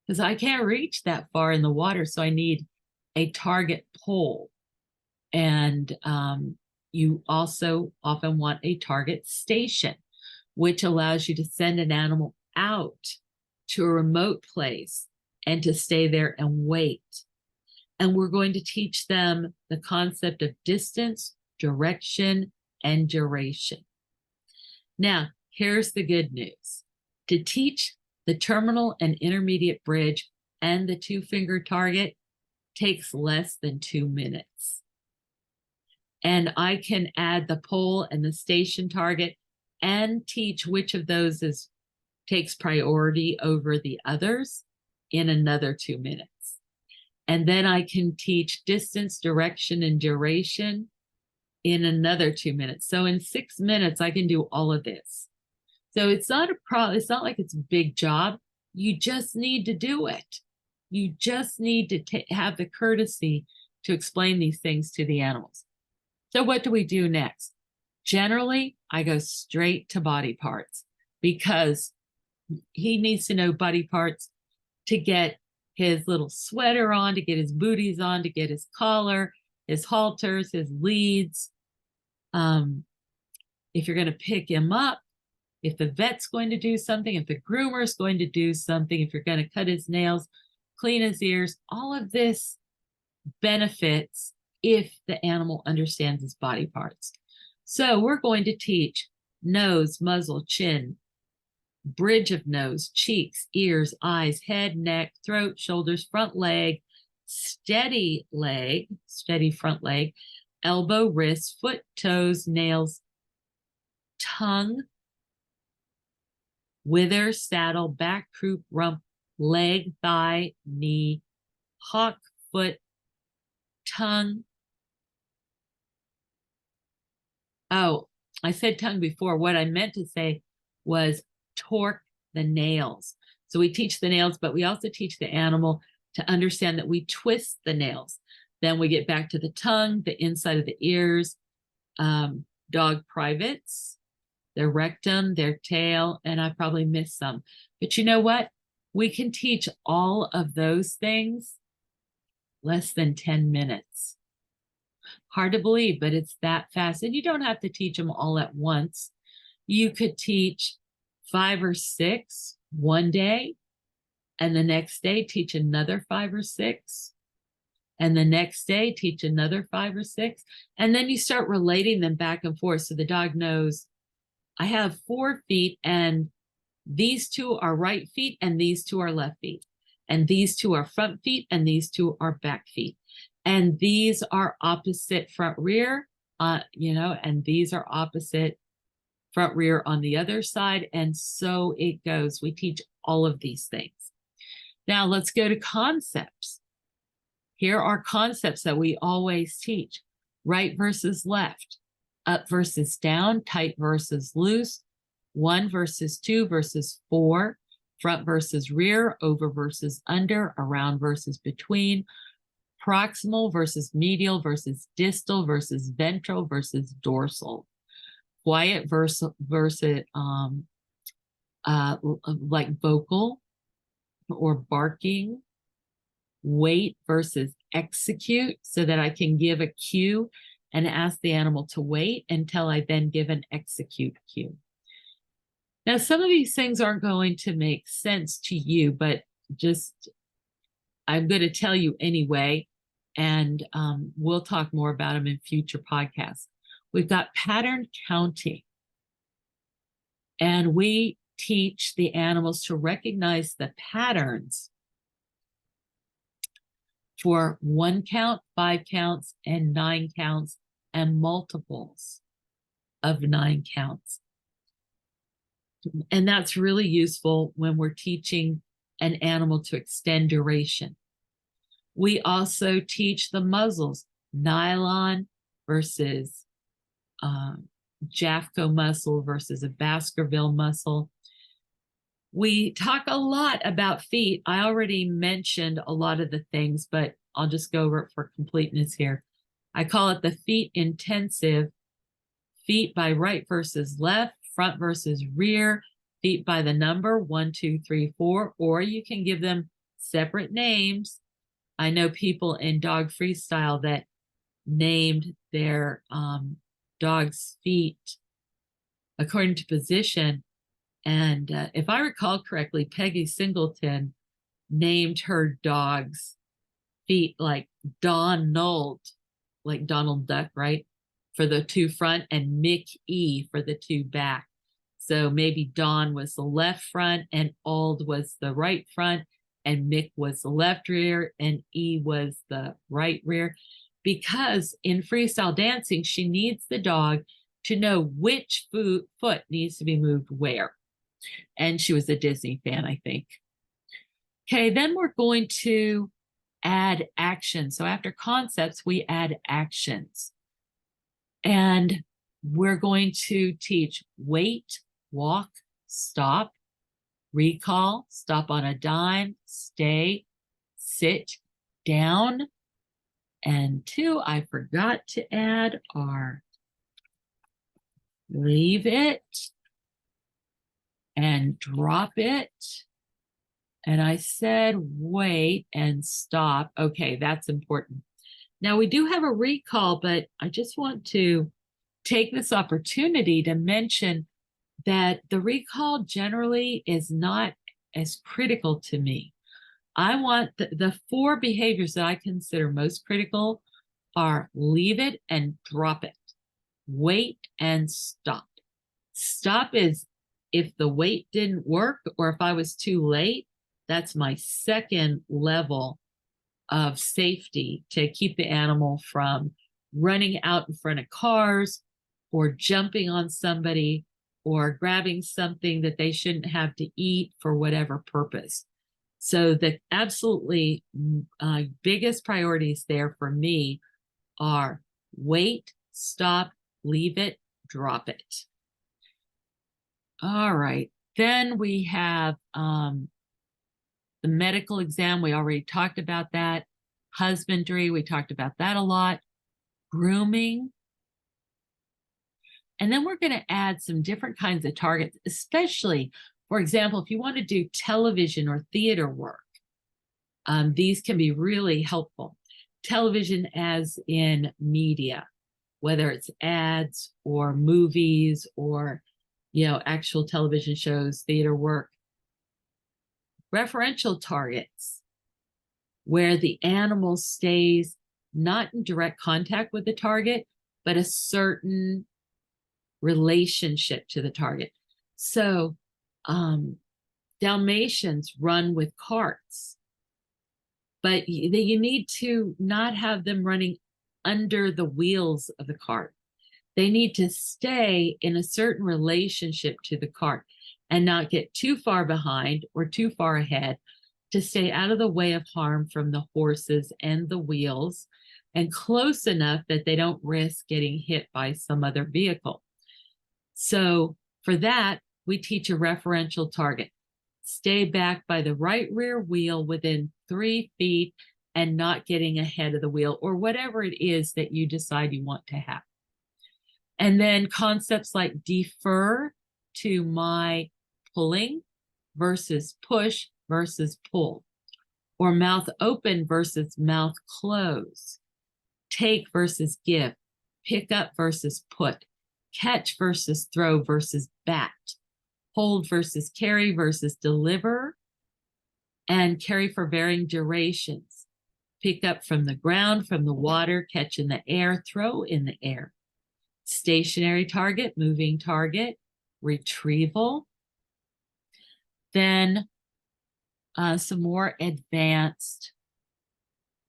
because I can't reach that far in the water. So I need a target pole. And you also often want a target station, which allows you to send an animal out to a remote place and to stay there and wait. And we're going to teach them the concept of distance, direction, and duration. Now, here's the good news. To teach the terminal and intermediate bridge and the two-finger target takes less than 2 minutes. And I can add the pole and the station target and teach which of those takes priority over the others in another 2 minutes. And then I can teach distance, direction, and duration in another 2 minutes. So in 6 minutes, I can do all of this. So it's not a problem. It's not like it's a big job. You just need to do it. You just need to have the courtesy to explain these things to the animals. So what do we do next? Generally, I go straight to body parts because he needs to know body parts to get his little sweater on, to get his booties on, to get his collar, his halters, his leads. If you're going to pick him up, if the vet's going to do something, if the groomer is going to do something, if you're going to cut his nails, clean his ears, all of this benefits if the animal understands his body parts. So we're going to teach nose, muzzle, chin, bridge of nose, cheeks, ears, eyes, head, neck, throat, shoulders, front leg, steady front leg, elbow, wrist, foot, toes, nails, tongue, wither, saddle, back, croup, rump, leg, thigh, knee, hock, foot, tongue. Oh, I said tongue before. What I meant to say was torque the nails. So we teach the nails, but we also teach the animal to understand that we twist the nails. Then we get back to the tongue, the inside of the ears, dog privates, their rectum, their tail, and I probably missed some. But you know what? We can teach all of those things less than 10 minutes. Hard to believe, but it's that fast. And you don't have to teach them all at once. You could teach 5 or 6 one day, and the next day teach another 5 or 6, and the next day teach another 5 or 6. And then you start relating them back and forth. So the dog knows, I have 4 feet, and these 2 are right feet, and these 2 are left feet. And these 2 are front feet, and these 2 are back feet. And these are opposite front rear, and these are opposite front rear on the other side. And so it goes. We teach all of these things. Now let's go to concepts. Here are concepts that we always teach: right versus left, up versus down, tight versus loose, 1 versus 2 versus 4, front versus rear, over versus under, around versus between, proximal versus medial versus distal versus ventral versus dorsal, quiet versus like vocal or barking, wait versus execute, so that I can give a cue and ask the animal to wait until I then give an execute cue. Now, some of these things aren't going to make sense to you, but just I'm going to tell you anyway, and we'll talk more about them in future podcasts. We've got pattern counting, and we teach the animals to recognize the patterns for 1 count, 5 counts, and 9 counts, and multiples of 9 counts. And that's really useful when we're teaching an animal to extend duration. We also teach the muzzles, nylon versus Jafco muscle versus a Baskerville muscle. We talk a lot about feet. I already mentioned a lot of the things, but I'll just go over it for completeness here. I call it the feet intensive: feet by right versus left, front versus rear, feet by the number 1, 2, 3, 4, or you can give them separate names. I know people in dog freestyle that named their dog's feet according to position. And if I recall correctly, Peggy Singleton named her dog's feet like Donald, like Donald Duck, right? For the 2 front, and Mick E for the 2 back. So maybe Don was the left front and Ald was the right front, and Mick was the left rear and E was the right rear. Because in freestyle dancing, she needs the dog to know which foot needs to be moved where. And she was a Disney fan, I think. Okay, then we're going to add action. So after concepts, we add actions. And we're going to teach wait, walk, stop, Recall, stop on a dime, stay, sit, down. And 2, I forgot to add are leave it and drop it. And I said wait and stop. Okay, that's important. Now we do have a recall, but I just want to take this opportunity to mention that the recall generally is not as critical to me. I want the 4 behaviors that I consider most critical are leave it and drop it, wait and stop. Stop is if the wait didn't work or if I was too late, that's my second level of safety to keep the animal from running out in front of cars or jumping on somebody or grabbing something that they shouldn't have to eat for whatever purpose. So the absolutely biggest priorities there for me are wait, stop, leave it, drop it. All right. Then we have the medical exam. We already talked about that. Husbandry, we talked about that a lot. Grooming. And then we're going to add some different kinds of targets, especially, for example, if you want to do television or theater work, these can be really helpful. Television as in media, whether it's ads or movies or, actual television shows, theater work. Referential targets, where the animal stays not in direct contact with the target, but a certain relationship to the target. So Dalmatians run with carts, but you need to not have them running under the wheels of the cart. They need to stay in a certain relationship to the cart and not get too far behind or too far ahead, to stay out of the way of harm from the horses and the wheels, and close enough that they don't risk getting hit by some other vehicle. So for that, we teach a referential target. Stay back by the right rear wheel within 3 feet and not getting ahead of the wheel, or whatever it is that you decide you want to have. And then concepts like defer to my pulling versus push versus pull, or mouth open versus mouth close, take versus give, pick up versus put, catch versus throw versus bat, hold versus carry versus deliver, and carry for varying durations. Pick up from the ground, from the water, catch in the air, throw in the air. Stationary target, moving target, retrieval. Then some more advanced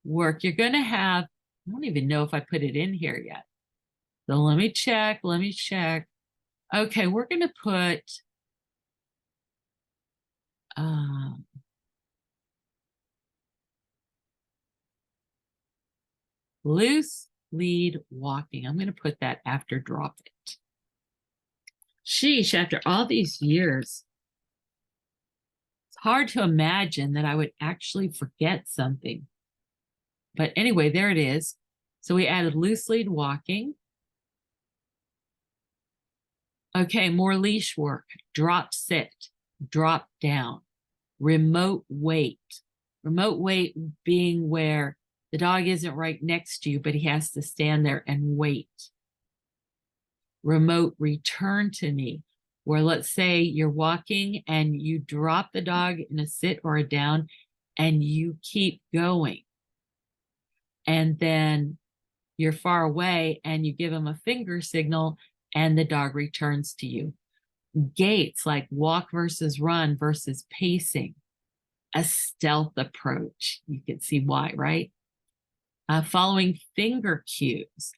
work. You're going to have, I don't even know if I put it in here yet. So let me check. Okay, we're going to put loose lead walking. I'm going to put that after drop it. Sheesh, after all these years, it's hard to imagine that I would actually forget something. But anyway, there it is. So we added loose lead walking. Okay, more leash work. Drop sit, drop down, remote wait. Remote wait being where the dog isn't right next to you, but he has to stand there and wait. Remote return to me, where let's say you're walking and you drop the dog in a sit or a down and you keep going. And then you're far away and you give him a finger signal and the dog returns to you. Gaits, like walk versus run versus pacing. A stealth approach. You can see why, right? Following finger cues.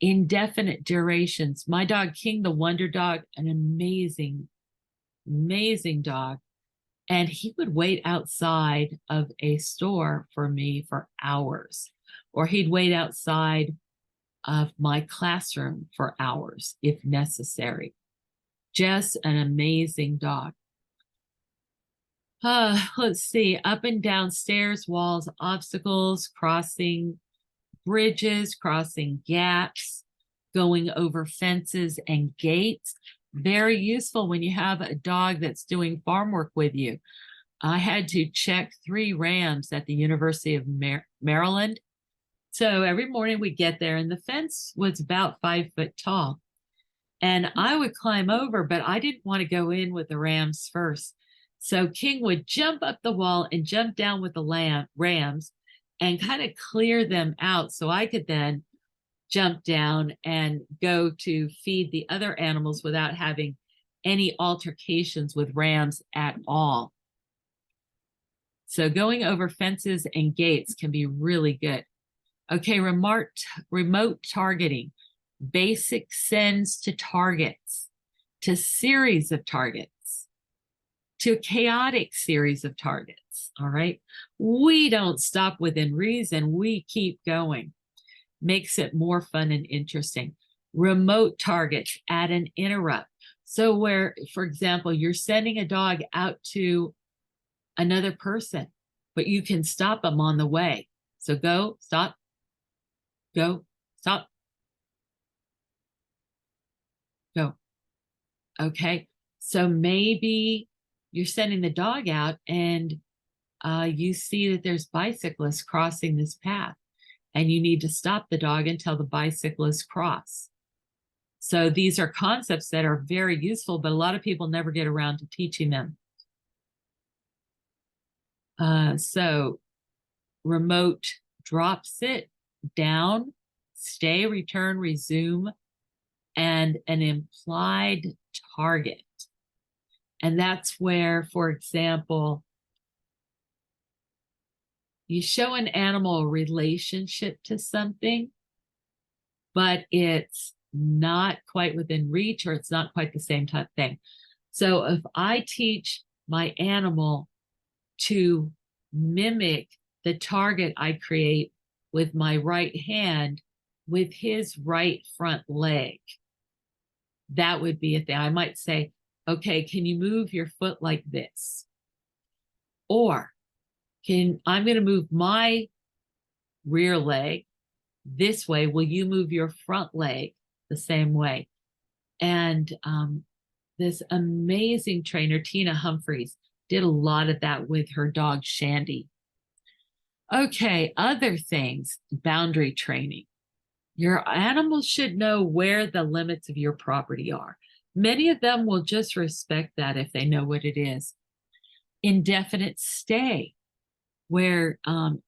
Indefinite durations. My dog, King, the Wonder Dog, an amazing, amazing dog. And he would wait outside of a store for me for hours. Or he'd wait outside of my classroom for hours if necessary. Just an amazing dog. Let's see, up and down stairs, walls, obstacles, crossing bridges, crossing gaps, going over fences and gates. Very useful when you have a dog that's doing farm work with you. I had to check 3 rams at the University of Maryland. So every morning we get there, and the fence was about 5 foot tall. And I would climb over, but I didn't want to go in with the rams first. So King would jump up the wall and jump down with the rams and kind of clear them out so I could then jump down and go to feed the other animals without having any altercations with rams at all. So going over fences and gates can be really good. Okay, remote targeting. Basic sends to targets, to series of targets, to a chaotic series of targets. All right. We don't stop within reason. We keep going. Makes it more fun and interesting. Remote targets, add an interrupt. So where, for example, you're sending a dog out to another person, but you can stop them on the way. So go, stop, go, stop, go. Okay. So maybe you're sending the dog out and you see that there's bicyclists crossing this path, and you need to stop the dog until the bicyclists cross. So these are concepts that are very useful, but a lot of people never get around to teaching them. So remote drops it down, stay, return, resume, and an implied target. And that's where, for example, you show an animal a relationship to something, but it's not quite within reach, or it's not quite the same type of thing. So if I teach my animal to mimic the target I create with my right hand with his right front leg, that would be a thing. I might say, okay, can you move your foot like this? Or I'm going to move my rear leg this way. Will you move your front leg the same way? And this amazing trainer, Tina Humphreys, did a lot of that with her dog, Shandy. Okay, other things, boundary training. Your animal should know where the limits of your property are. Many of them will just respect that if they know what it is. Indefinite stay, where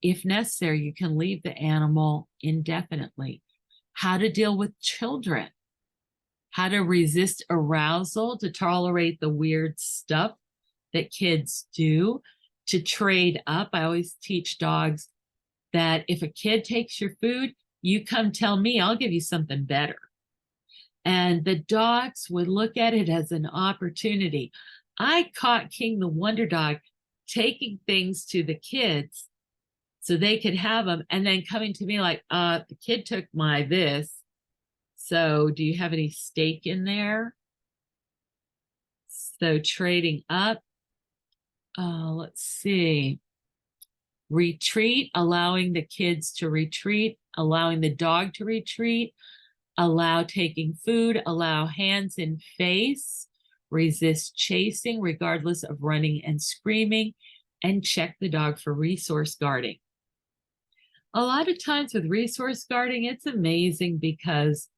if necessary, you can leave the animal indefinitely. How to deal with children. How to resist arousal, to tolerate the weird stuff that kids do, to trade up. I always teach dogs that if a kid takes your food, you come tell me, I'll give you something better. And the dogs would look at it as an opportunity. I caught King the Wonder Dog taking things to the kids so they could have them, and then coming to me like, the kid took my this. So do you have any stake in there? So trading up. Let's see. Retreat, allowing the kids to retreat, allowing the dog to retreat, allow taking food, allow hands in face, resist chasing regardless of running and screaming, and check the dog for resource guarding. A lot of times with resource guarding, it's amazing because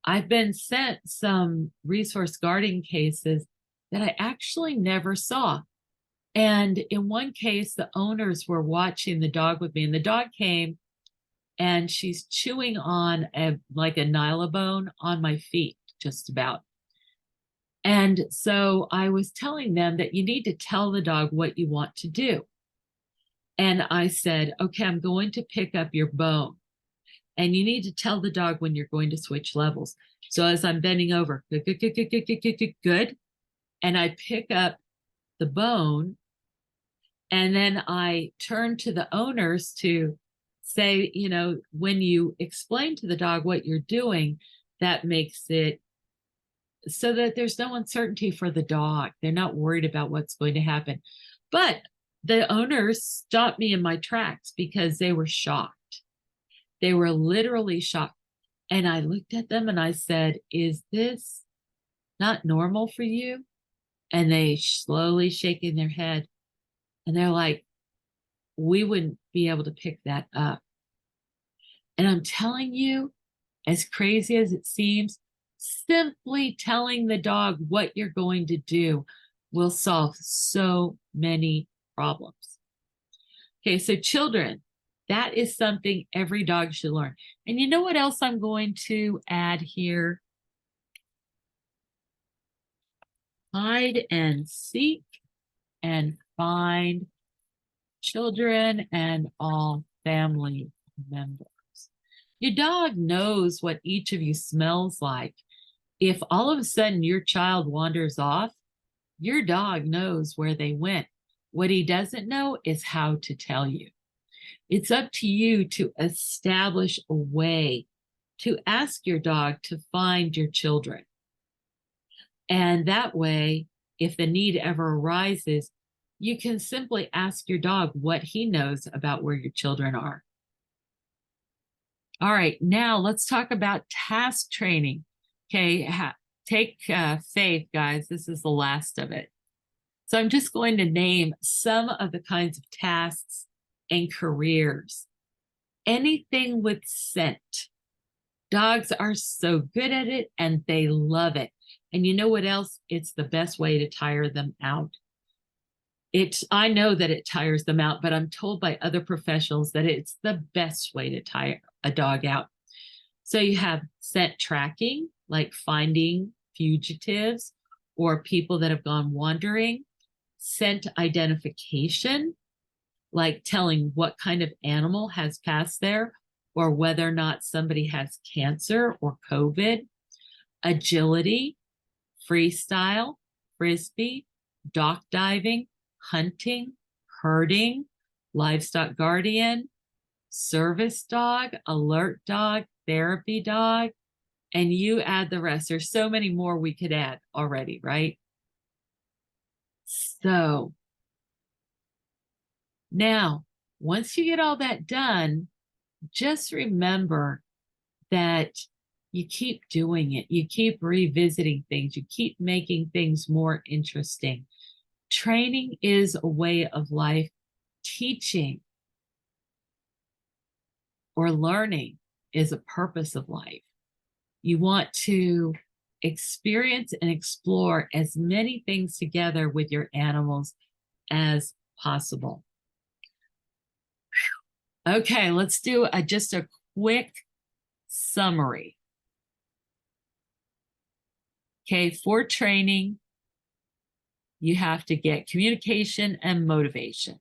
I've been sent some resource guarding cases that I actually never saw. And in one case, the owners were watching the dog with me, and the dog came and she's chewing on like a nylabone on my feet, just about. And so I was telling them that you need to tell the dog what you want to do. And I said, okay, I'm going to pick up your bone. And you need to tell the dog when you're going to switch levels. So as I'm bending over, good, good, good, good, good, good, good, good, good. And I pick up the bone. And then I turn to the owners to say, you know, when you explain to the dog what you're doing, that makes it so that there's no uncertainty for the dog. They're not worried about what's going to happen. But the owners stopped me in my tracks because they were shocked. They were literally shocked. And I looked at them and I said, is this not normal for you? And they slowly shaking their head. And they're like, we wouldn't be able to pick that up. And I'm telling you, as crazy as it seems, simply telling the dog what you're going to do will solve so many problems. Okay, so children, that is something every dog should learn. And you know what else I'm going to add here? Hide and seek and find children and all family members. Your dog knows what each of you smells like. If all of a sudden your child wanders off, your dog knows where they went. What he doesn't know is how to tell you. It's up to you to establish a way to ask your dog to find your children. And that way, if the need ever arises, you can simply ask your dog what he knows about where your children are. All right, now let's talk about task training. Okay, take faith, guys. This is the last of it. So I'm just going to name some of the kinds of tasks and careers. Anything with scent. Dogs are so good at it and they love it. And you know what else? It's the best way to tire them out. I know that it tires them out, but I'm told by other professionals that it's the best way to tire a dog out. So you have scent tracking, like finding fugitives or people that have gone wandering. Scent identification, like telling what kind of animal has passed there or whether or not somebody has cancer or COVID. Agility, freestyle, frisbee, dock diving, hunting, herding, livestock guardian, service dog, alert dog, therapy dog, and you add the rest. There's so many more we could add already, right? So now, once you get all that done, just remember that you keep doing it. You keep revisiting things. You keep making things more interesting. Training is a way of life. Teaching or learning is a purpose of life. You want to experience and explore as many things together with your animals as possible. Okay, let's do just a quick summary. Okay, for training, you have to get communication and motivation.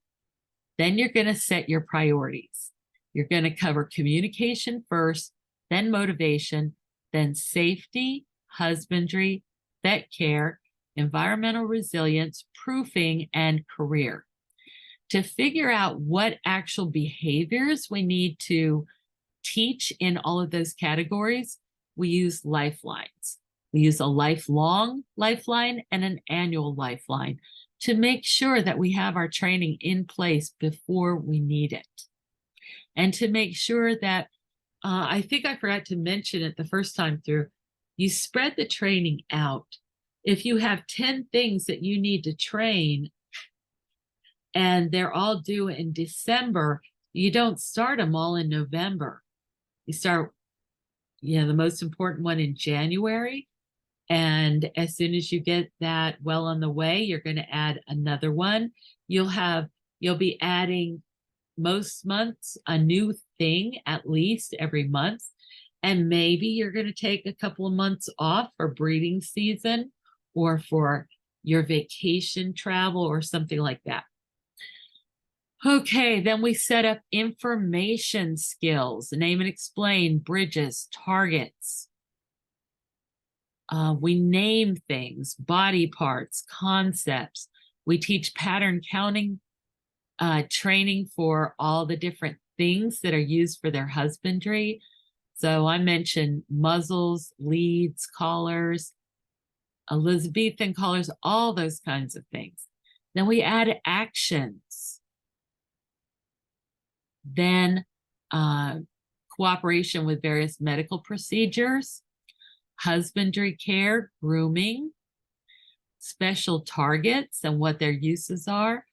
Then you're going to set your priorities. You're going to cover communication first, then motivation, then safety, husbandry, vet care, environmental resilience, proofing, and career. To figure out what actual behaviors we need to teach in all of those categories, we use lifelines. We use a lifelong lifeline and an annual lifeline to make sure that we have our training in place before we need it. And to make sure that, I think I forgot to mention it the first time through, you spread the training out. If you have 10 things that you need to train and they're all due in December, you don't start them all in November. You start, the most important one in January. And as soon as you get that well on the way, you're going to add another one. You'll be adding most months a new thing at least every month. And maybe you're going to take a couple of months off for breeding season or for your vacation travel or something like that. Okay, then we set up information skills, name and explain, bridges, targets. We name things, body parts, concepts. We teach pattern counting, training for all the different things that are used for their husbandry. So I mentioned muzzles, leads, collars. Elizabethan colors, all those kinds of things. Then we add actions. Then cooperation with various medical procedures, husbandry care, grooming, special targets and what their uses are,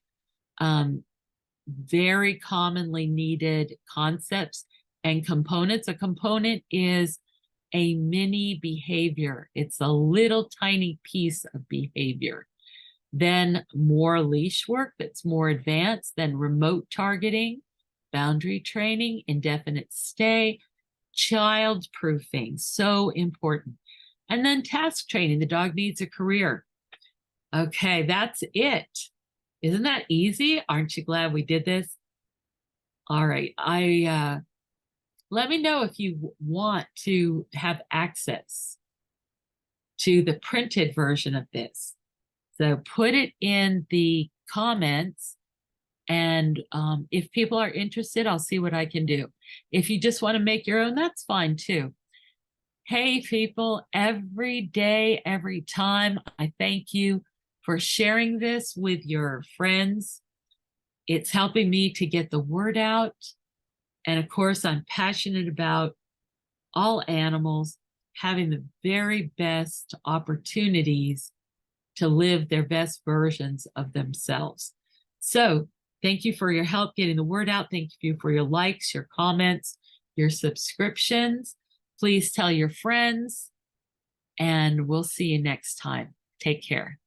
very commonly needed concepts and components. A component is a mini behavior. It's a little tiny piece of behavior. Then more leash work that's more advanced, then remote targeting, boundary training, indefinite stay, child proofing, so important. And then task training, the dog needs a career. Okay, that's it. Isn't that easy? Aren't you glad we did this? All right, let me know if you want to have access to the printed version of this. So put it in the comments, and if people are interested, I'll see what I can do. If you just want to make your own, that's fine too. Hey, people, every day, every time, I thank you for sharing this with your friends. It's helping me to get the word out. And of course, I'm passionate about all animals having the very best opportunities to live their best versions of themselves. So thank you for your help getting the word out. Thank you for your likes, your comments, your subscriptions. Please tell your friends, and we'll see you next time. Take care.